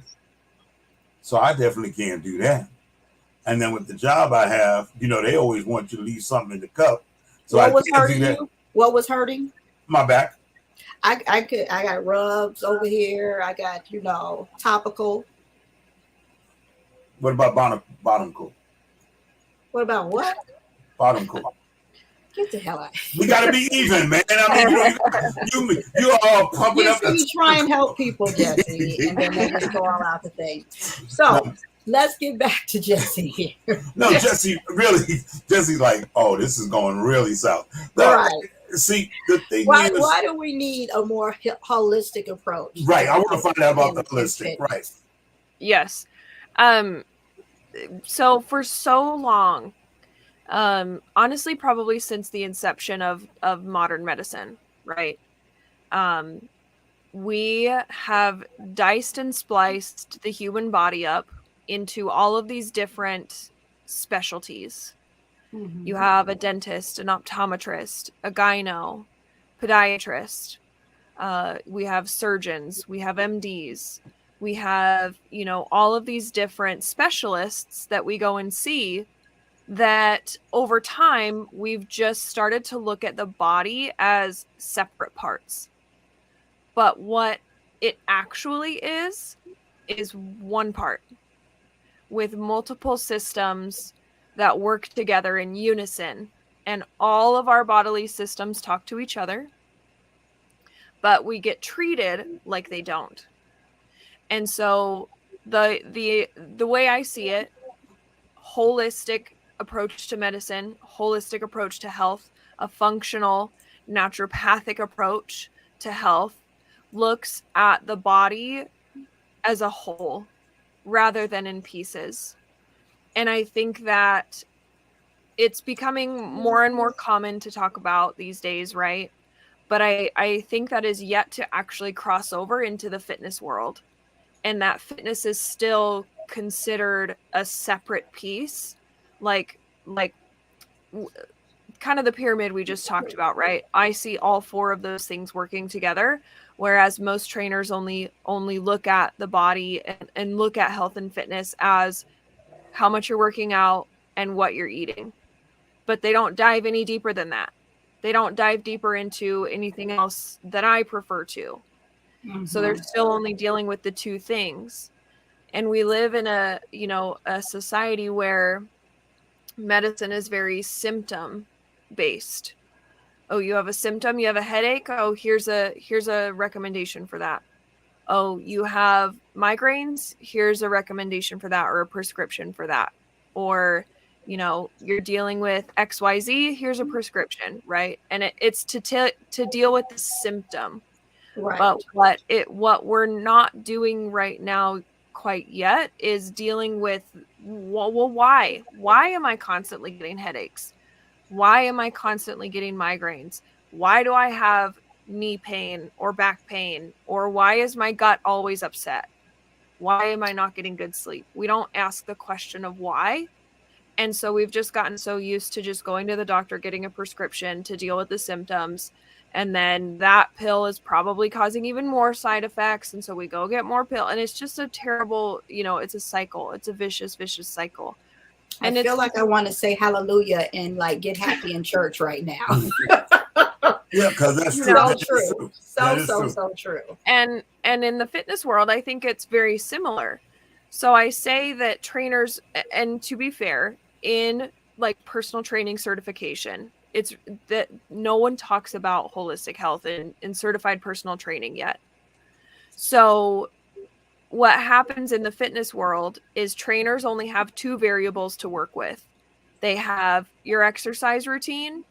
so I definitely can't do that. And then with the job I have, they always want you to leave something in the cup. So What I was can't hurting do that. you? What was hurting? My back. I got rubs over here. I got, topical. What about bottom coat? What about what? Bottom coat. Get the hell out. We got to be even, man. I mean, you're all pumping up. You try and help people, Jesse, and then they just go all out the thing. So let's get back to Jesse here. No, Jesse's like, oh, this is going really south. No, right. See, the thing why is, do we need a more holistic approach? Right. I want to find out about the holistic. Right. Yes. So for so long, honestly, probably since the inception of modern medicine, right? We have diced and spliced the human body up into all of these different specialties. You have a dentist, an optometrist, a gyno, podiatrist. We have surgeons, we have MDs, we have, all of these different specialists that we go and see, that over time we've just started to look at the body as separate parts. But what it actually is one part with multiple systems that work together in unison, and all of our bodily systems talk to each other, but we get treated like they don't. And so the way I see it, holistic approach to medicine, holistic approach to health, a functional naturopathic approach to health looks at the body as a whole rather than in pieces. And I think that it's becoming more and more common to talk about these days, right? But I think that is yet to actually cross over into the fitness world. And that fitness is still considered a separate piece, like kind of the pyramid we just talked about, right? I see all four of those things working together, whereas most trainers only look at the body and look at health and fitness as how much you're working out and what you're eating. But they don't dive any deeper than that. They don't dive deeper into anything else that I prefer to. So they're still only dealing with the two things. And we live in a society where medicine is very symptom based. Oh, you have a symptom, you have a headache. Oh, here's a recommendation for that. Oh, you have migraines, here's a recommendation for that, or a prescription for that. Or, you're dealing with XYZ, here's a prescription, right? And it's to deal with the symptom. Right. But what we're not doing right now quite yet is dealing with, well, why? Why am I constantly getting headaches? Why am I constantly getting migraines? Why do I have knee pain or back pain? Or why is my gut always upset? Why am I not getting good sleep? We don't ask the question of why. And so we've just gotten so used to just going to the doctor, getting a prescription to deal with the symptoms. And then that pill is probably causing even more side effects. And so we go get more pill. And it's just a terrible, it's a cycle. It's a vicious, vicious cycle. I And feel like I want to say hallelujah and like get happy in church right now. Yeah, because that's true. So That is true. That is So true. And in the fitness world, I think it's very similar. So I say that trainers, and to be fair, in like personal training certification, it's that no one talks about holistic health in certified personal training yet. So what happens in the fitness world is trainers only have two variables to work with. They have your exercise routine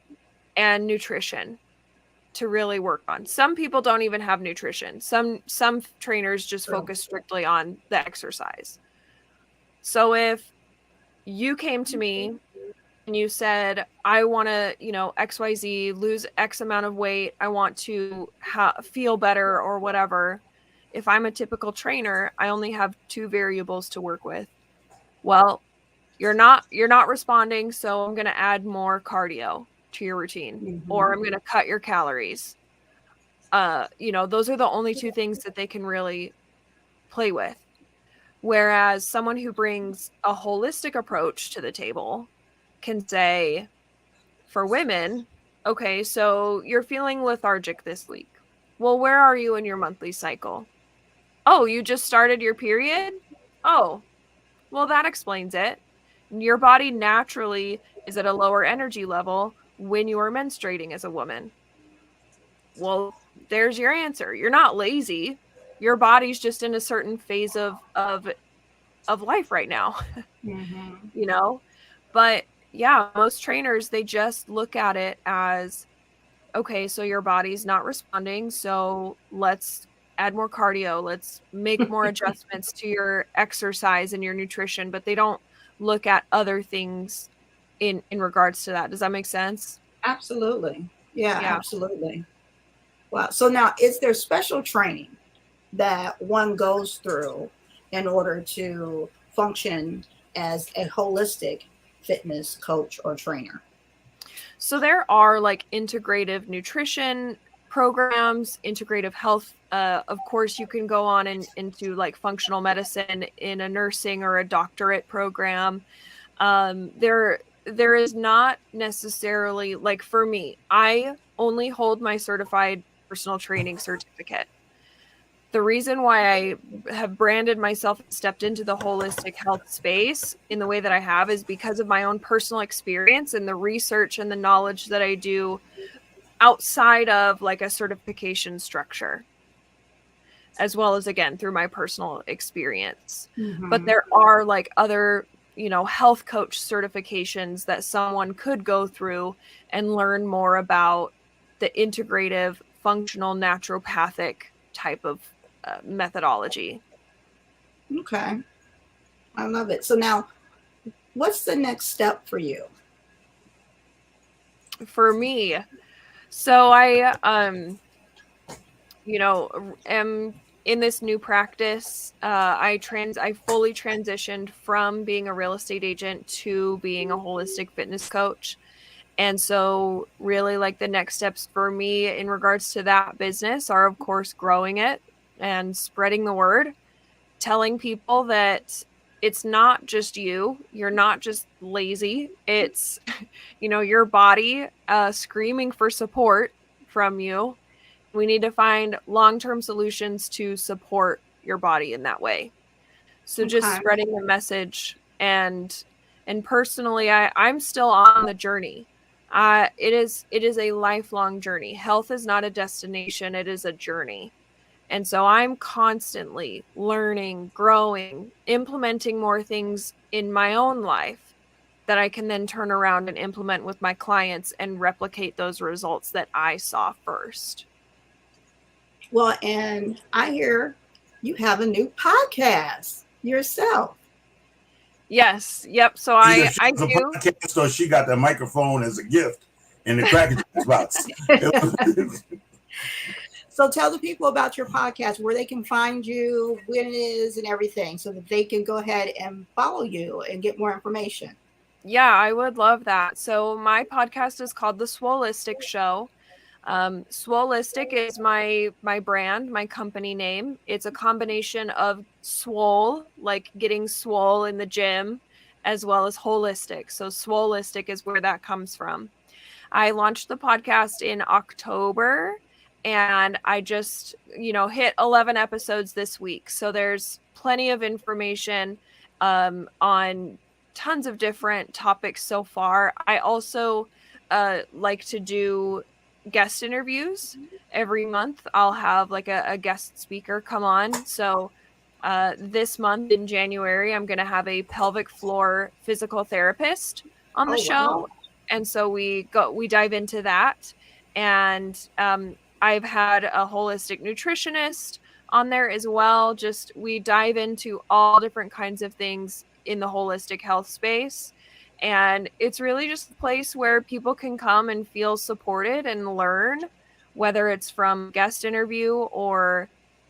and nutrition to really work on. Some people don't even have nutrition. Some trainers just focus strictly on the exercise. So if you came to me and you said, I want to, XYZ, lose X amount of weight, I want to feel better or whatever. If I'm a typical trainer, I only have two variables to work with. Well, you're not responding, so I'm going to add more cardio to your routine, or I'm going to cut your calories. Those are the only two things that they can really play with. Whereas someone who brings a holistic approach to the table can say, for women, okay, so you're feeling lethargic this week. Well, where are you in your monthly cycle? Oh, you just started your period? Oh, well, that explains it. Your body naturally is at a lower energy level when you are menstruating as a woman. Well, there's your answer. You're not lazy. Your body's just in a certain phase of life right now, But yeah, most trainers, they just look at it as, okay, so your body's not responding, so let's add more cardio. Let's make more adjustments to your exercise and your nutrition, but they don't look at other things in regards to that. Does that make sense? Absolutely. Yeah, absolutely. Wow. So now, is there special training that one goes through in order to function as a holistic fitness coach or trainer? So there are like integrative nutrition programs, integrative health. Of course, you can go on into like functional medicine in a nursing or a doctorate program. There is not necessarily, like for me, I only hold my certified personal training certificate. The reason why I have branded myself and stepped into the holistic health space in the way that I have is because of my own personal experience and the research and the knowledge that I do outside of like a certification structure, as well as, again, through my personal experience. But there are like other, health coach certifications that someone could go through and learn more about the integrative, functional, naturopathic type of methodology. Okay. I love it. So now, what's the next step for you? For me, so I, am in this new practice. I fully transitioned from being a real estate agent to being a holistic fitness coach. And so really like the next steps for me in regards to that business are, of course, growing it and spreading the word, telling people that it's not just you. You're not just lazy. It's, your body screaming for support from you. We need to find long-term solutions to support your body in that way. So just spreading the message and personally, I'm still on the journey. It is a lifelong journey. Health is not a destination. It is a journey. And so I'm constantly learning, growing, implementing more things in my own life that I can then turn around and implement with my clients and replicate those results that I saw first. Well, and I hear you have a new podcast yourself. Yes. Yep. So Either she I was a do. podcast or she got the microphone as a gift in the Cracker Jacks box. So tell the people about your podcast, where they can find you, when it is, and everything, so that they can go ahead and follow you and get more information. Yeah, I would love that. So my podcast is called The Swolistic Show. Swolistic is my brand, my company name. It's a combination of swole, like getting swole in the gym, as well as holistic. So swolistic is where that comes from. I launched the podcast in October, and I just, hit 11 episodes this week. So there's plenty of information on tons of different topics so far. I also like to do guest interviews every month. I'll have like a guest speaker come on. So this month in January, I'm going to have a pelvic floor physical therapist on the show. Wow. And so we dive into that. And I've had a holistic nutritionist on there as well. Just we dive into all different kinds of things in the holistic health space. And it's really just a place where people can come and feel supported and learn, whether it's from guest interview or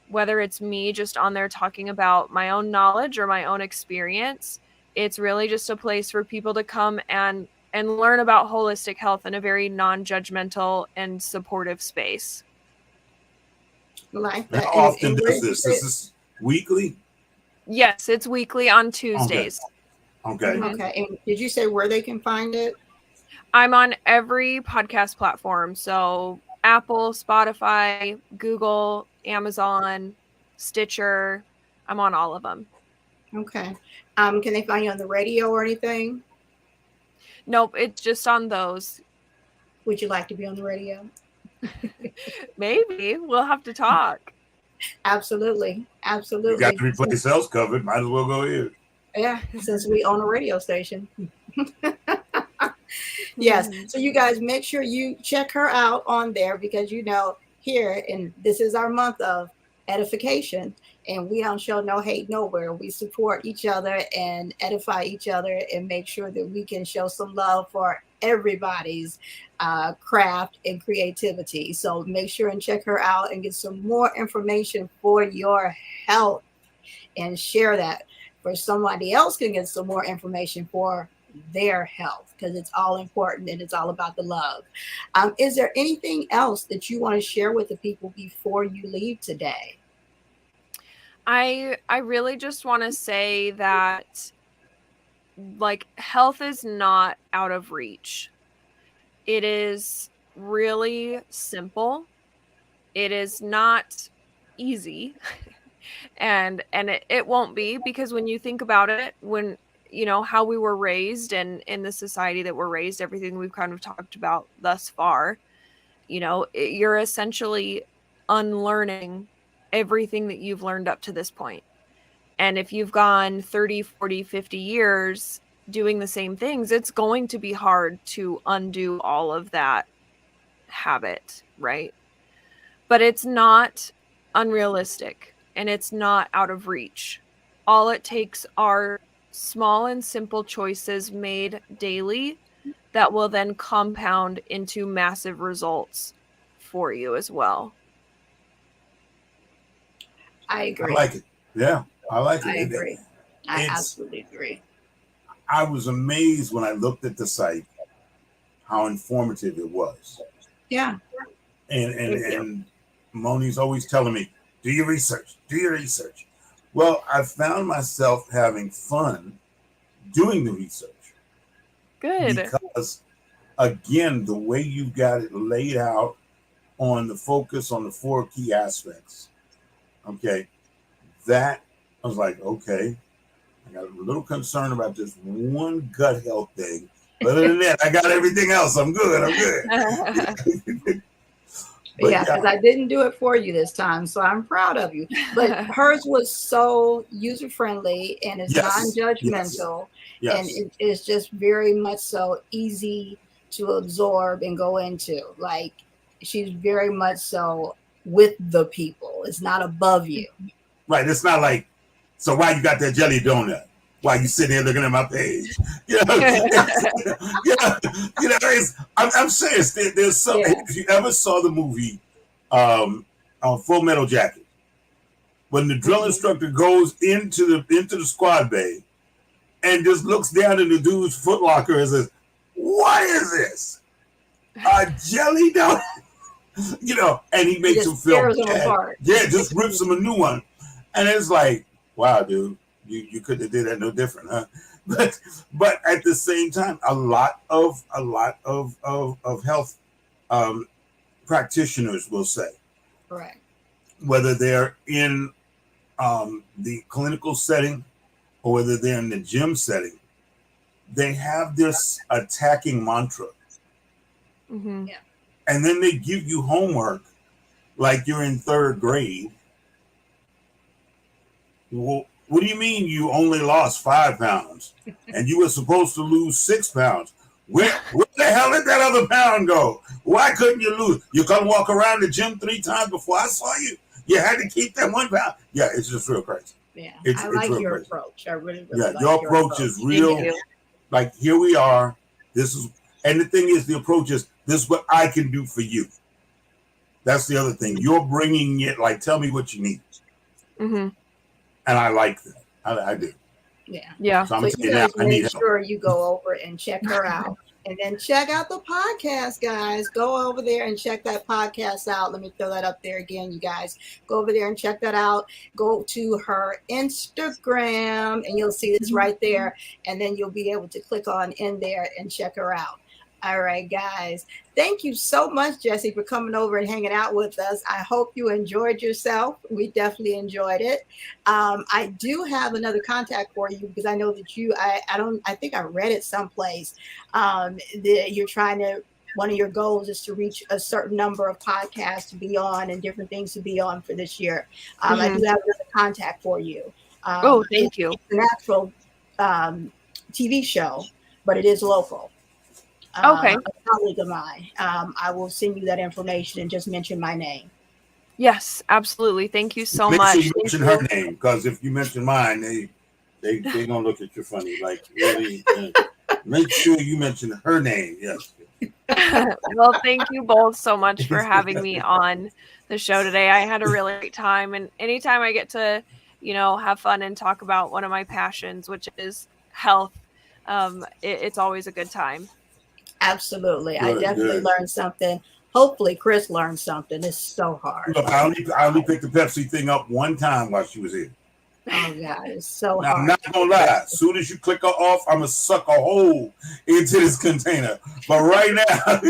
whether it's me just on there talking about my own knowledge or my own experience. It's really just a place for people to come and learn about holistic health in a very non-judgmental and supportive space. Like that. How often does this? Is this weekly? Yes, it's weekly on Tuesdays. Okay. Okay. And did you say where they can find it? I'm on every podcast platform. So Apple, Spotify, Google, Amazon, Stitcher. I'm on all of them. Okay. Can they find you on the radio or anything? Nope, it's just on those. Would you like to be on the radio? Maybe. We'll have to talk. Absolutely. Absolutely. You got 3 places covered. Might as well go here. Yeah, since we own a radio station. Yes. So you guys make sure you check her out on there, because here, and this is our month of edification, and we don't show no hate nowhere. We support each other and edify each other and make sure that we can show some love for everybody's craft and creativity. So make sure and check her out and get some more information for your health, and share that for somebody else can get some more information for their health, because it's all important and it's all about the love. Is there anything else that you want to share with the people before you leave today? I really just want to say that, like, health is not out of reach. It is really simple. It is not easy. and it won't be, because when you think about it, when how we were raised and in the society that we're raised, everything we've kind of talked about thus far, you're essentially unlearning everything that you've learned up to this point. And if you've gone 30, 40, 50 years doing the same things, it's going to be hard to undo all of that habit, right? But it's not unrealistic, and it's not out of reach. All it takes are small and simple choices made daily that will then compound into massive results for you as well. I agree. I like it. Yeah, I like it. I agree. I absolutely agree. I was amazed when I looked at the site how informative it was. Yeah. And Moni's always telling me, do your research, do your research. Well, I found myself having fun doing the research. Good. Because, again, the way you got it laid out on the focus on the 4 key aspects, okay, that I was like, okay, I got a little concerned about this one gut health thing. But other than that, I got everything else. I'm good. But yeah, because I didn't do it for you this time, so I'm proud of you. But hers was so user-friendly, and it's non-judgmental, and it is just very much so easy to absorb and go into. Like, she's very much so with the people. It's not above you. Right. It's not like, so why you got that jelly donut? while you sitting there looking at my page. You know, I'm serious. There's some. Yeah. If you ever saw the movie on Full Metal Jacket, when the drill instructor goes into the squad bay and just looks down at the dude's footlocker and says, "What is this? A jelly donut?" You know, and he makes him feel bad. Yeah, just rips him a new one. And it's like, wow, dude, you couldn't have did that no different, huh? But at the same time, a lot of health practitioners will say, right, whether they're in the clinical setting or whether they're in the gym setting, they have this attacking mantra. Mm-hmm. Yeah. And then they give you homework like you're in third grade. Well, what do you mean you only lost 5 pounds and you were supposed to lose 6 pounds? Where the hell did that other pound go? Why couldn't you lose? You couldn't walk around the gym 3 times before I saw you. You had to keep that 1 pound. Yeah, it's just real crazy. Yeah, I like your approach. I really like your approach is real. Like, here we are. And the thing is, the approach is, this is what I can do for you. That's the other thing. You're bringing it, like, tell me what you need. Mm-hmm. And I like that. I do. Yeah. So I'm So saying you now guys I need make help. sure you go over and check her out. And then check out the podcast, guys. Go over there and check that podcast out. Let me throw that up there again, you guys. Go over there and check that out. Go to her Instagram, and you'll see this right there. And then you'll be able to click on in there and check her out. All right, guys. Thank you so much, Jessie, for coming over and hanging out with us. I hope you enjoyed yourself. We definitely enjoyed it. I do have another contact for you because I know that I think I read it someplace. That you're trying to, one of your goals is to reach a certain number of podcasts to be on and different things to be on for this year. I do have another contact for you. Thank you. It's an actual TV show, but it is local. Okay. A colleague of mine. I will send you that information and just mention my name. Yes, absolutely. Thank you so Make much. sure you mention her name, because if you mention mine, they gonna look at you funny. Like, really, make sure you mention her name. Yes. Well, thank you both so much for having me on the show today. I had a really great time, and anytime I get to, have fun and talk about one of my passions, which is health, it's always a good time. Absolutely. Good, I definitely good. learned something. Hopefully Chris learned something. It's so hard. Look, I only picked the Pepsi thing up one time while she was here. Oh God, it's so Now, hard. I'm not gonna lie. As soon as you click her off, I'm gonna suck a hole into this container. But right now,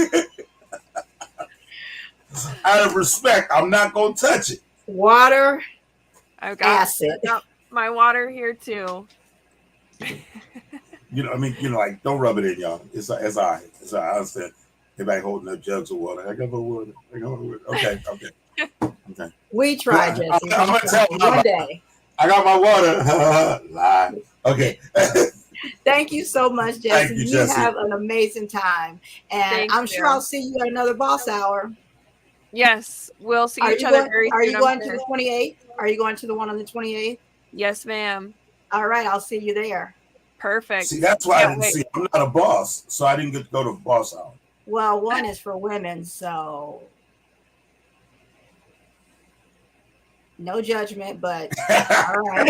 out of respect, I'm not gonna touch it. Water, I've got acid. my water here too. Like, don't rub it in, y'all. It's all right. It's all right. I understand. Everybody holding up jugs of water. I got my water. Okay. We tried, Yeah, Jessie. I'm gonna tell you. One day. I got my water. Lie. Okay. Thank you so much, Jessie. Thank you, Jessie. Have an amazing time. And Thank I'm you. sure I'll see you at another boss hour. Yes, we'll see Are each you other going, very are soon. you going to the 28th? Are you going to the one on the 28th? Yes, ma'am. All right, I'll see you there. Perfect. See, that's why I Can't didn't wait. see. I'm not a boss, so I didn't get to go to boss hour. Well, one is for women, so no judgment, but all right.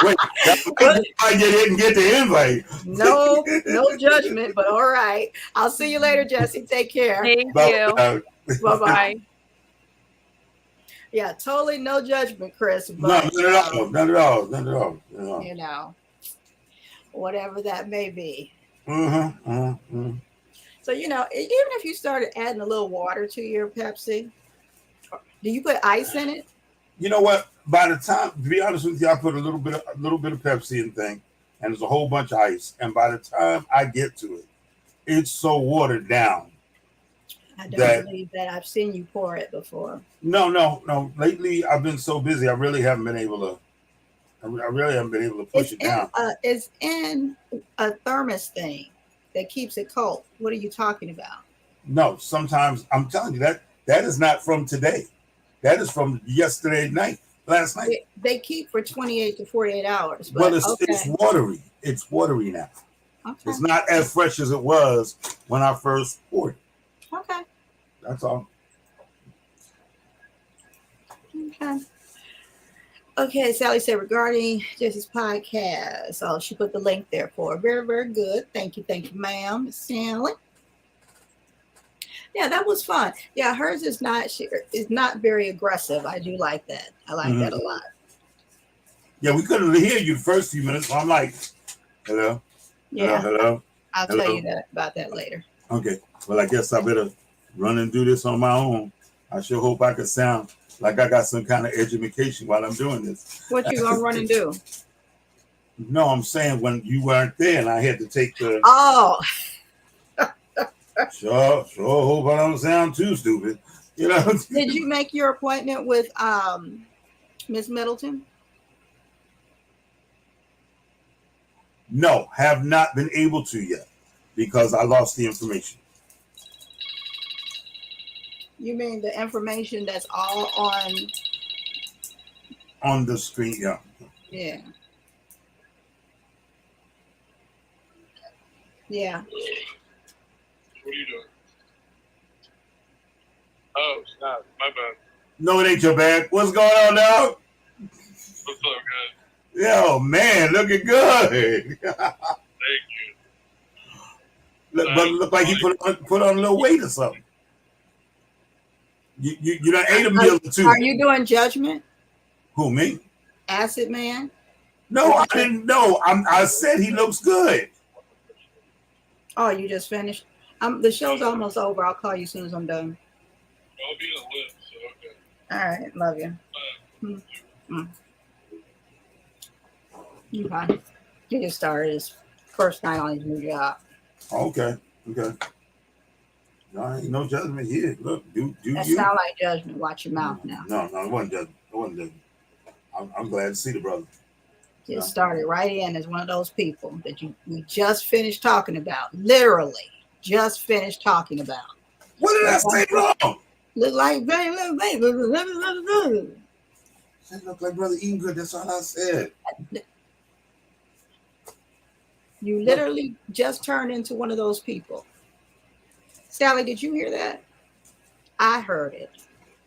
Wait, that's why you didn't get the invite. No judgment, but all right. I'll see you later, Jessie. Take care. Thank But, you. Bye-bye. Yeah, totally no judgment, Chris. no, But not at all. you know, whatever that may be. So, even if you started adding a little water to your Pepsi, do you put ice in it? You know what? By the time, to be honest with you, I put a little bit of Pepsi in thing, and there's a whole bunch of ice. And by the time I get to it, it's so watered down. I don't believe that. I've seen you pour it before. No. Lately, I've been so busy. I really haven't been able to. I really haven't been able to push it down. It's in a thermos thing that keeps it cold. What are you talking about? No, sometimes I'm telling you that is not from today. That is from yesterday night. last night. They keep for 28 to 48 hours. But Well, it's watery. It's watery now. Okay. It's not as fresh as it was when I first poured it. Okay. That's all. Okay. Okay, Sally said regarding Jessie's podcast. Oh, she put the link there for her. Very, very good. Thank you, ma'am, Sally. Yeah, that was fun. Yeah, hers is not very aggressive. I do like that. I like that a lot. Yeah, we couldn't hear you the first few minutes, so I'm like, hello. Yeah. Hello. I'll tell you about that later. Okay. Well, I guess I better run and do this on my own. I sure hope I can sound like I got some kind of education while I'm doing this. What you gonna run and do? No, I'm saying when you weren't there and I had to take the. Oh. Sure. Hope I don't sound too stupid. You know. Did you make your appointment with Miss Middleton? No, have not been able to yet because I lost the information. You mean the information that's all on the screen? Yeah. Yeah. Yeah. What are you doing? Oh, snap. My bad. No, it ain't your bad. What's going on now? What's up, guys? Yo, man, looking good. Thank you. Look like you put on a little weight or something. You done ate a meal or two. Are you doing Judgment? Who, me? Acid Man? No, I didn't know. I said he looks good. Oh, you just finished? The show's almost over. I'll call you as soon as I'm done. I'll be on the list, so okay. All right, love you. Okay. He just started his first night on his new job. Okay. No, ain't no judgment here. Look, do that you? Sound like judgment. Watch your mouth now. No, it wasn't judgment. I'm glad to see the brother. Just started right in as one of those people that we just finished talking about. Literally, just finished talking about. What did I say wrong? Look like baby. It looked like brother eating good. That's all I said. You literally just turned into one of those people. Sally, did you hear that? I heard it.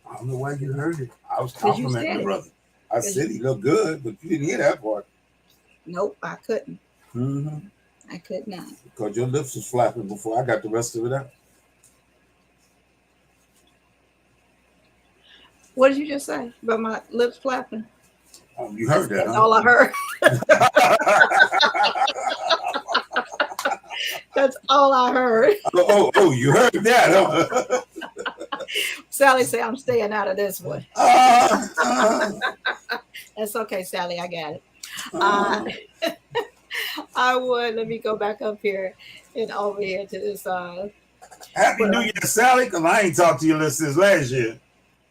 I don't know why you heard it. I was complimenting the brother. I said he looked good, but you didn't hear that part. Nope, I couldn't. Mm-hmm. I could not. Because your lips was flapping before I got the rest of it out. What did you just say about my lips flapping? You heard that, That's huh? all I heard. That's all I heard. Oh, you heard that, huh? Sally say I'm staying out of this one. That's okay, Sally. I got it. I would. Let me go back up here and over here to this. Happy New Year, Sally, because I ain't talked to your listeners last year.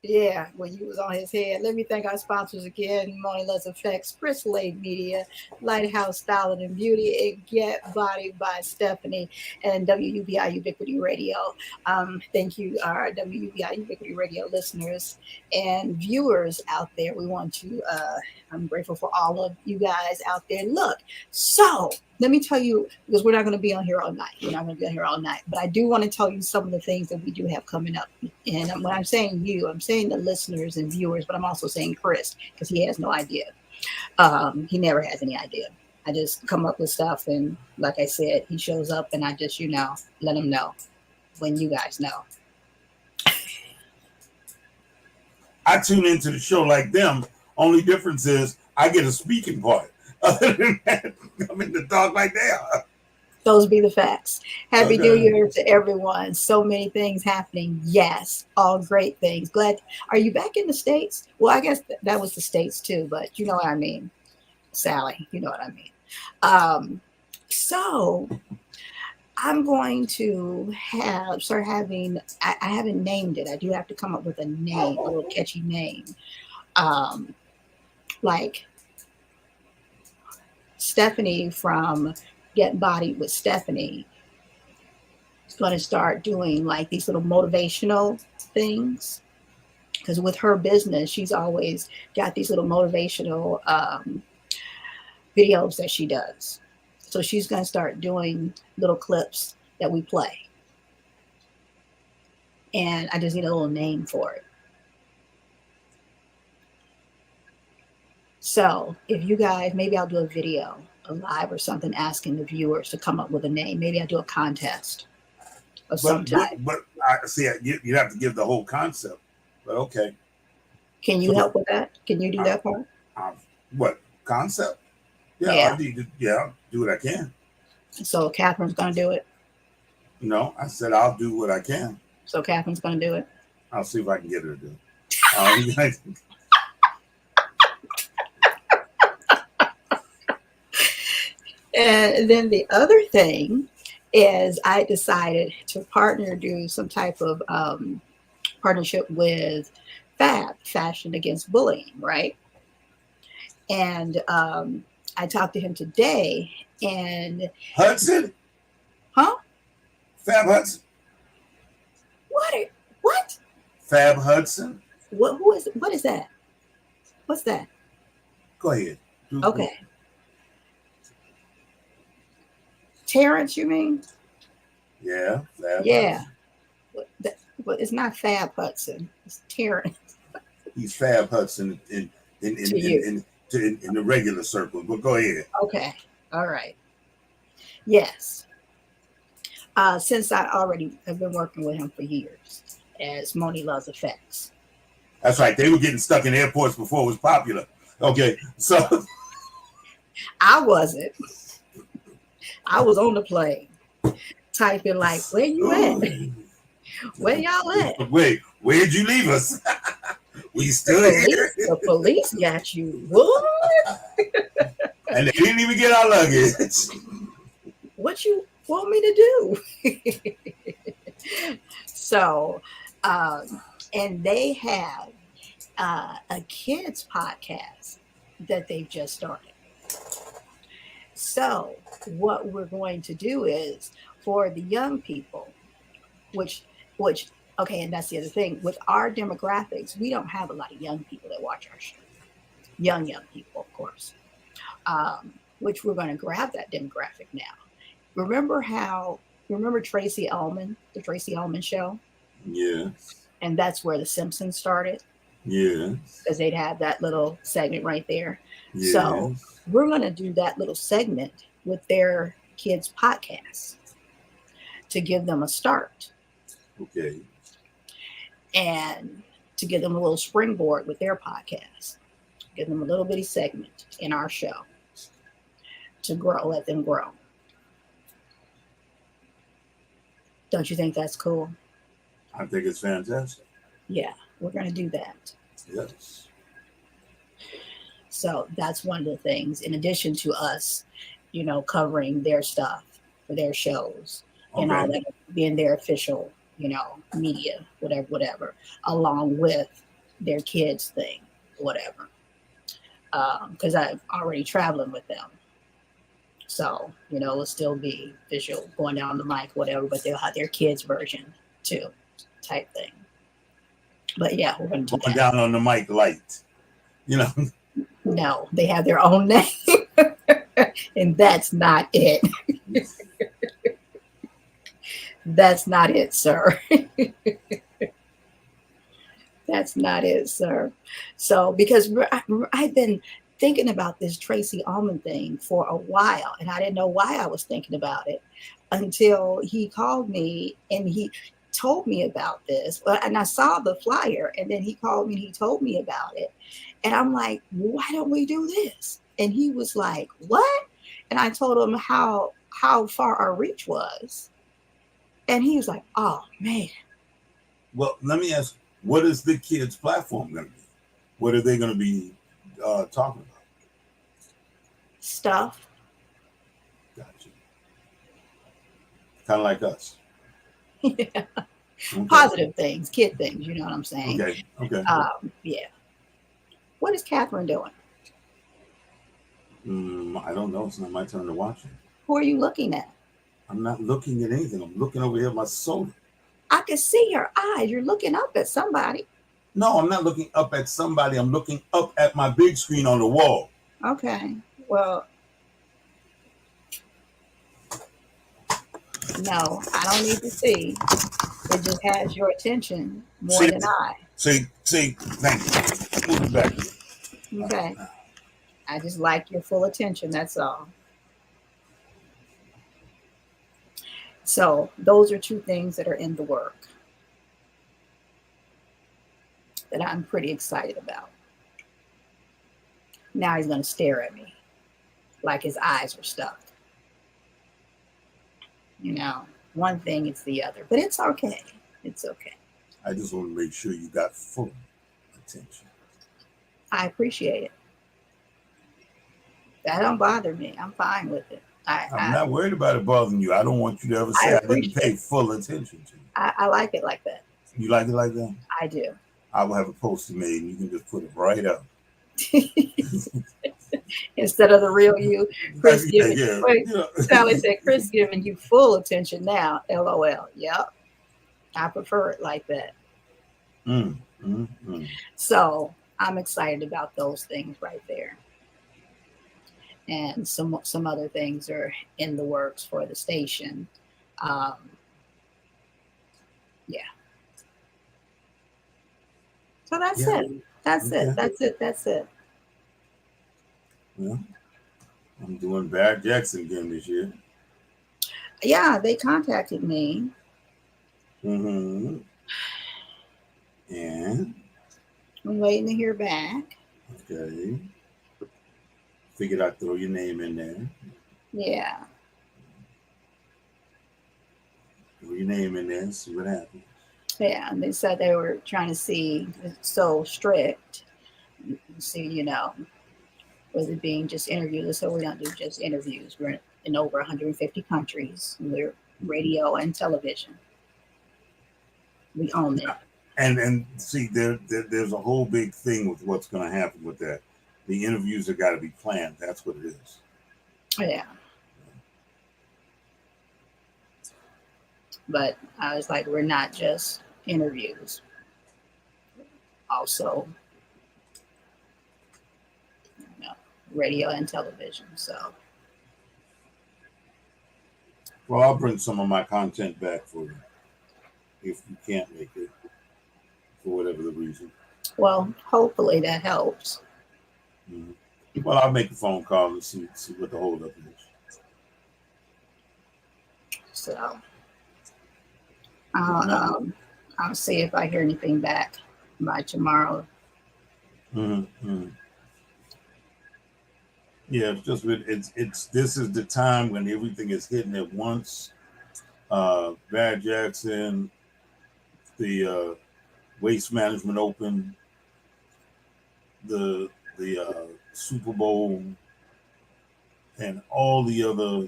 Yeah, when you was on his head. Let me thank our sponsors again. Morning Less Effects, Crystal Lake Media, Lighthouse Styling and Beauty, and Get Body by Stephanie, and WUBI Ubiquity Radio. Thank you, our WUBI Ubiquity Radio listeners and viewers out there. We want to, I'm grateful for all of you guys out there. Look, so let me tell you, because we're not going to be on here all night. We're not going to be on here all night. But I do want to tell you some of the things that we do have coming up. And when I'm saying you, I'm saying the listeners and viewers, but I'm also saying Chris, because he has no idea. He never has any idea. I just come up with stuff. And like I said, he shows up and I just, let him know when you guys know. I tune into the show like them. Only difference is I get a speaking part. Other than that, I'm in the talk like they are. Those be the facts. Happy New Year to everyone. So many things happening. Yes, all great things. Glad. Are you back in the States? Well, I guess that was the States too, but you know what I mean. Sally, you know what I mean. So I'm going to start having, I haven't named it. I do have to come up with a name, a little catchy name. Like Stephanie from Get Bodied with Stephanie is going to start doing like these little motivational things. because with her business, she's always got these little motivational videos that she does. So she's going to start doing little clips that we play. And I just need a little name for it. So if you guys, maybe I'll do a video, a live or something, asking the viewers to come up with a name. Maybe I'll do a contest of some type. But I see, you have to give the whole concept. But okay. Can you help with that? Can you do that part? What concept? Yeah, Yeah. I'll do what I can. So Catherine's going to do it. No, I said I'll do what I can. So Catherine's going to do it. I'll see if I can get her to do it. And then the other thing is I decided to do some type of partnership with FAB, Fashion Against Bullying, right? And I talked to him today, and Hudson? Huh? Fab Hudson? What? Fab Hudson? What is that? What's that? Go ahead. Okay. Terrence, you mean? Yeah. Fab Yeah. Hudson. Well, it's not Fab Hudson. It's Terrence. He's Fab Hudson in the regular circle. But go ahead. Okay. All right. Yes. Since I already have been working with him for years as Moni Loves Effects. That's right. They were getting stuck in airports before it was popular. Okay. So I wasn't. I was on the plane typing like, where you at? Where y'all at? Wait, where'd you leave us? We still here. The police got you. What? And they didn't even get our luggage. What you want me to do? So, and they have a kids podcast that they've just started. So what we're going to do is for the young people, which okay, and that's the other thing with our demographics, we don't have a lot of young people that watch our show. Young people, of course, which we're going to grab that demographic now. Remember Tracy Ullman, the Tracy Ullman show? Yeah. And that's where the Simpsons started. Yeah. Because they'd have that little segment right there. Yeah. So we're going to do that little segment with their kids' podcast to give them a start. Okay. And to give them a little springboard with their podcast. Give them a little bitty segment in our show to let them grow. Don't you think that's cool? I think it's fantastic. Yeah, we're going to do that. Yes. So that's one of the things, in addition to us, covering their stuff for their shows and all that, being their official, media, whatever, along with their kids thing, whatever. Because I'm already traveling with them. So, it'll still be visual going down the mic, whatever, but they'll have their kids version too, type thing. But yeah, we're going to do going that. down on the mic light, No, they have their own name, and that's not it. That's not it, sir. That's not it, sir. So, because I've been thinking about this Tracy Ullman thing for a while, and I didn't know why I was thinking about it until he called me and he told me about this. And I saw the flyer, and then he called me and he told me about it. And I'm like, why don't we do this? And he was like, what? And I told him how far our reach was. And he was like, oh, man. Well, let me ask, what is the kids' platform going to be? What are they going to be talking about? Stuff. Gotcha. Kind of like us. Yeah. Okay. Positive things, kid things, you know what I'm saying? Okay. Yeah. What is Catherine doing? I don't know. It's not my turn to watch it. Who are you looking at? I'm not looking at anything. I'm looking over here at my soda. I can see your eyes. You're looking up at somebody. No, I'm not looking up at somebody. I'm looking up at my big screen on the wall. Okay. Well, no, I don't need to see. It just has your attention more See, than I. see, thank you. Move it back. Okay. I just like your full attention. That's all. So those are two things that are in the work that I'm pretty excited about. Now he's going to stare at me like his eyes are stuck. You know, one thing it's the other, but it's okay. It's okay. I just want to make sure you got full attention. I appreciate it. That don't bother me. I'm fine with it. I'm not worried about it bothering you. I don't want you to ever say I didn't pay full attention to you. I like it like that. You like it like that? I do. I will have a poster made and you can just put it right up. Instead of the real you, Chris giving Yeah. Sally said, Chris giving you full attention now. LOL. Yep. I prefer it like that. So I'm excited about those things right there. And some other things are in the works for the station. Yeah. So that's it. That's it. That's it. That's it. Well, I'm doing Barrett Jackson again this year. Yeah, they contacted me. And I'm waiting to hear back. okay. Figured I'd throw your name in there. Yeah. Throw your name in there and see what happens. Yeah, and they said they were trying to see, it's so strict. See, you know, was it being just interviews? So we don't do just interviews. We're in over 150 countries. We're radio and television. We own it. And see, there's a whole big thing with what's going to happen with that. The interviews have got to be planned. That's what it is. Yeah. But I was like, we're not just interviews. Also, you know, radio and television. So. Well, I'll bring some of my content back for you if you can't make it for whatever the reason. Well, hopefully that helps. Well, I'll make a phone call and see what the holdup is. So I'll see if I hear anything back by tomorrow. Yeah, it's just it's this is the time when everything is hitting at once. Barrett Jackson, the Waste Management Open, the Super Bowl, and all the other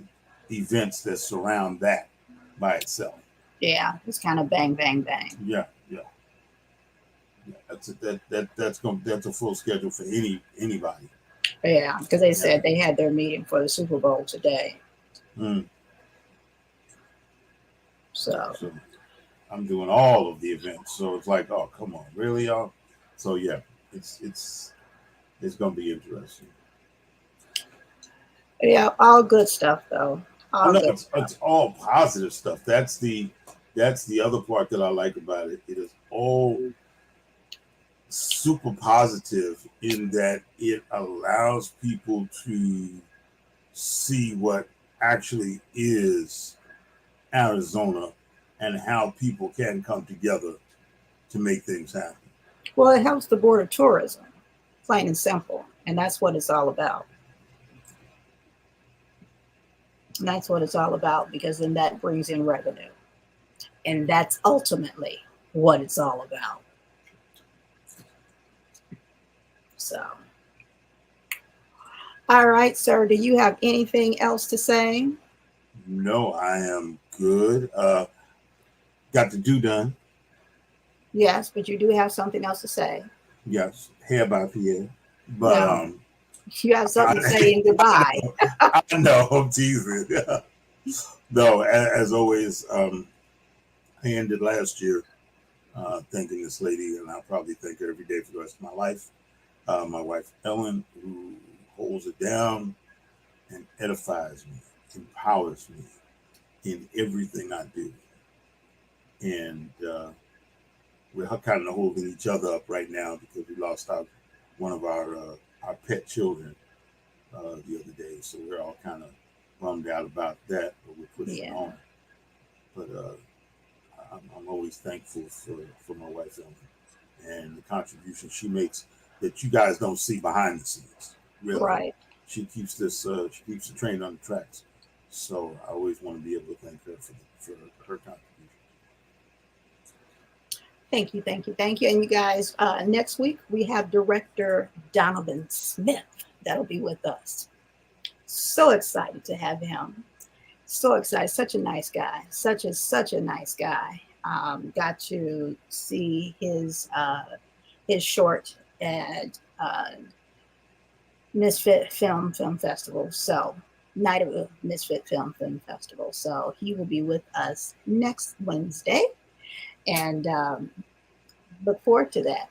events that surround that by itself. Yeah, it's kind of bang, bang, bang. Yeah. That's a full schedule for anybody. Yeah, because they said they had their meeting for the Super Bowl today. So I'm doing all of the events. So it's like, oh, come on, really, y'all? So yeah, it's gonna be interesting. Yeah, all good stuff though. It's all positive stuff. That's the other part that I like about it. It is all super positive in that it allows people to see what actually is Arizona and how people can come together to make things happen. Well, it helps the Board of Tourism, plain and simple. And that's what it's all about. And that's what it's all about, because then that brings in revenue. And that's ultimately what it's all about. So, all right, sir, do you have anything else to say? No, I am good. Got the do done. Yes, but you do have something else to say. Yes, hair by Pierre. But you have something to say in goodbye. I know, I'm teasing. No, as always, I ended last year thanking this lady, and I'll probably thank her every day for the rest of my life. My wife, Ellen, who holds it down and edifies me, empowers me in everything I do. And we're kind of holding each other up right now because we lost one of our pet children the other day. So we're all kind of bummed out about that, but we're pushing on. But I'm always thankful for my wife, Ellen, and the contribution she makes that you guys don't see behind the scenes. Really. Right. She keeps this. She keeps the train on the tracks. So I always want to be able to thank her for her contribution. Thank you. And you guys, next week we have director Donovan Smith that'll be with us. So excited to have him. So excited. Such a nice guy. Such a nice guy. Got to see his short at Misfit Film Festival. So Night of the Misfit Film Festival. So he will be with us next Wednesday. And look forward to that.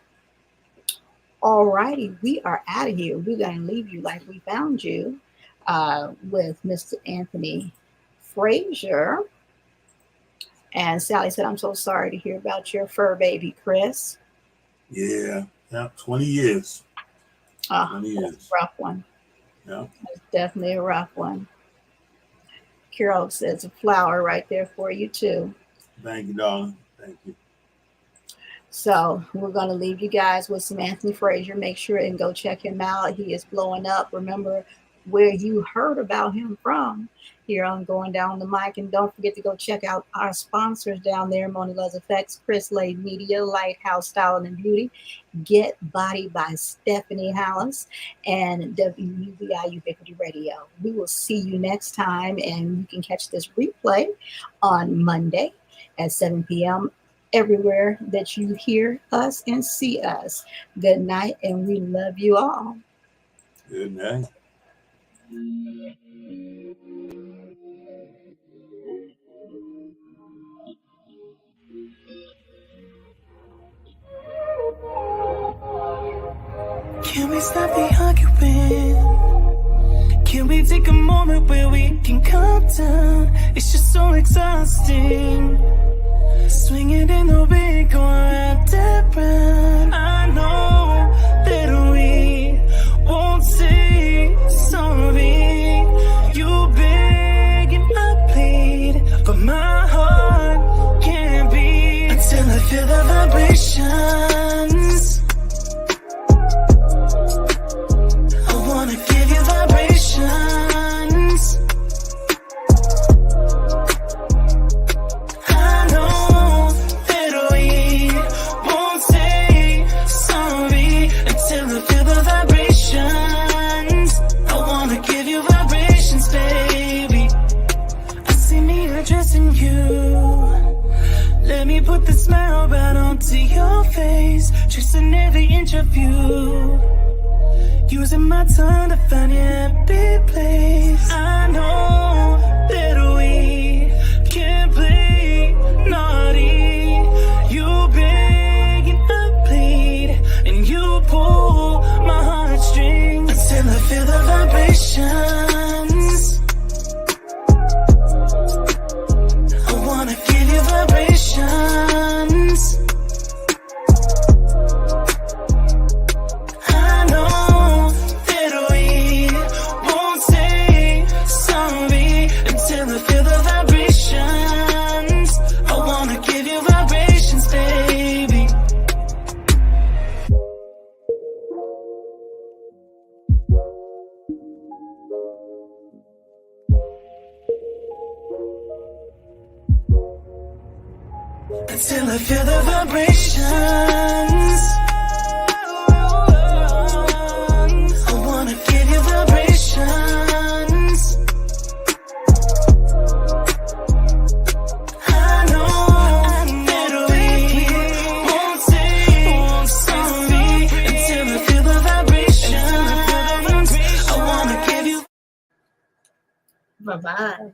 All righty, we are out of here. We're going to leave you like we found you with Mr. Anthony Frazier. And Sally said, I'm so sorry to hear about your fur baby, Chris. Yeah, 20 years. 20 years. That's a rough one. Yeah. That's definitely a rough one. Carol says a flower right there for you, too. Thank you, darling. Thank you. So we're going to leave you guys with some Anthony Frazier. Make sure and go check him out. He is blowing up. Remember where you heard about him from here on Going Down the Mic. And don't forget to go check out our sponsors down there, Moni Loves Effects, Chris Lade Media, Lighthouse Styling and Beauty, Get Body by Stephanie Hallis, and WUBI Ubiquity Radio. We will see you next time, and you can catch this replay on Monday at 7 p.m. everywhere that you hear us and see us. Good night, and we love you all. Good night. Can we stop the arguing? Can we take a moment where we can calm down? It's just so exhausting. Swinging in the wind, going round and round. I know that we won't say sorry. You beg and I plead, but my heart can't beat until I feel the vibrations. I wanna give you vibrations. Put the smile right onto your face, tracing every inch of you, using my tongue to find your happy place. I know that we can't play naughty. You beg and I plead, and you pull my heartstrings until I feel the vibrations. I wanna give you vibrations. I know that we won't say sorry until I feel the vibrations. I wanna give you vibrations, baby. Until I feel the vibrations. I wanna give you vibrations. I know that we won't say sorry until I feel the vibrations. I wanna give you. Bye-bye.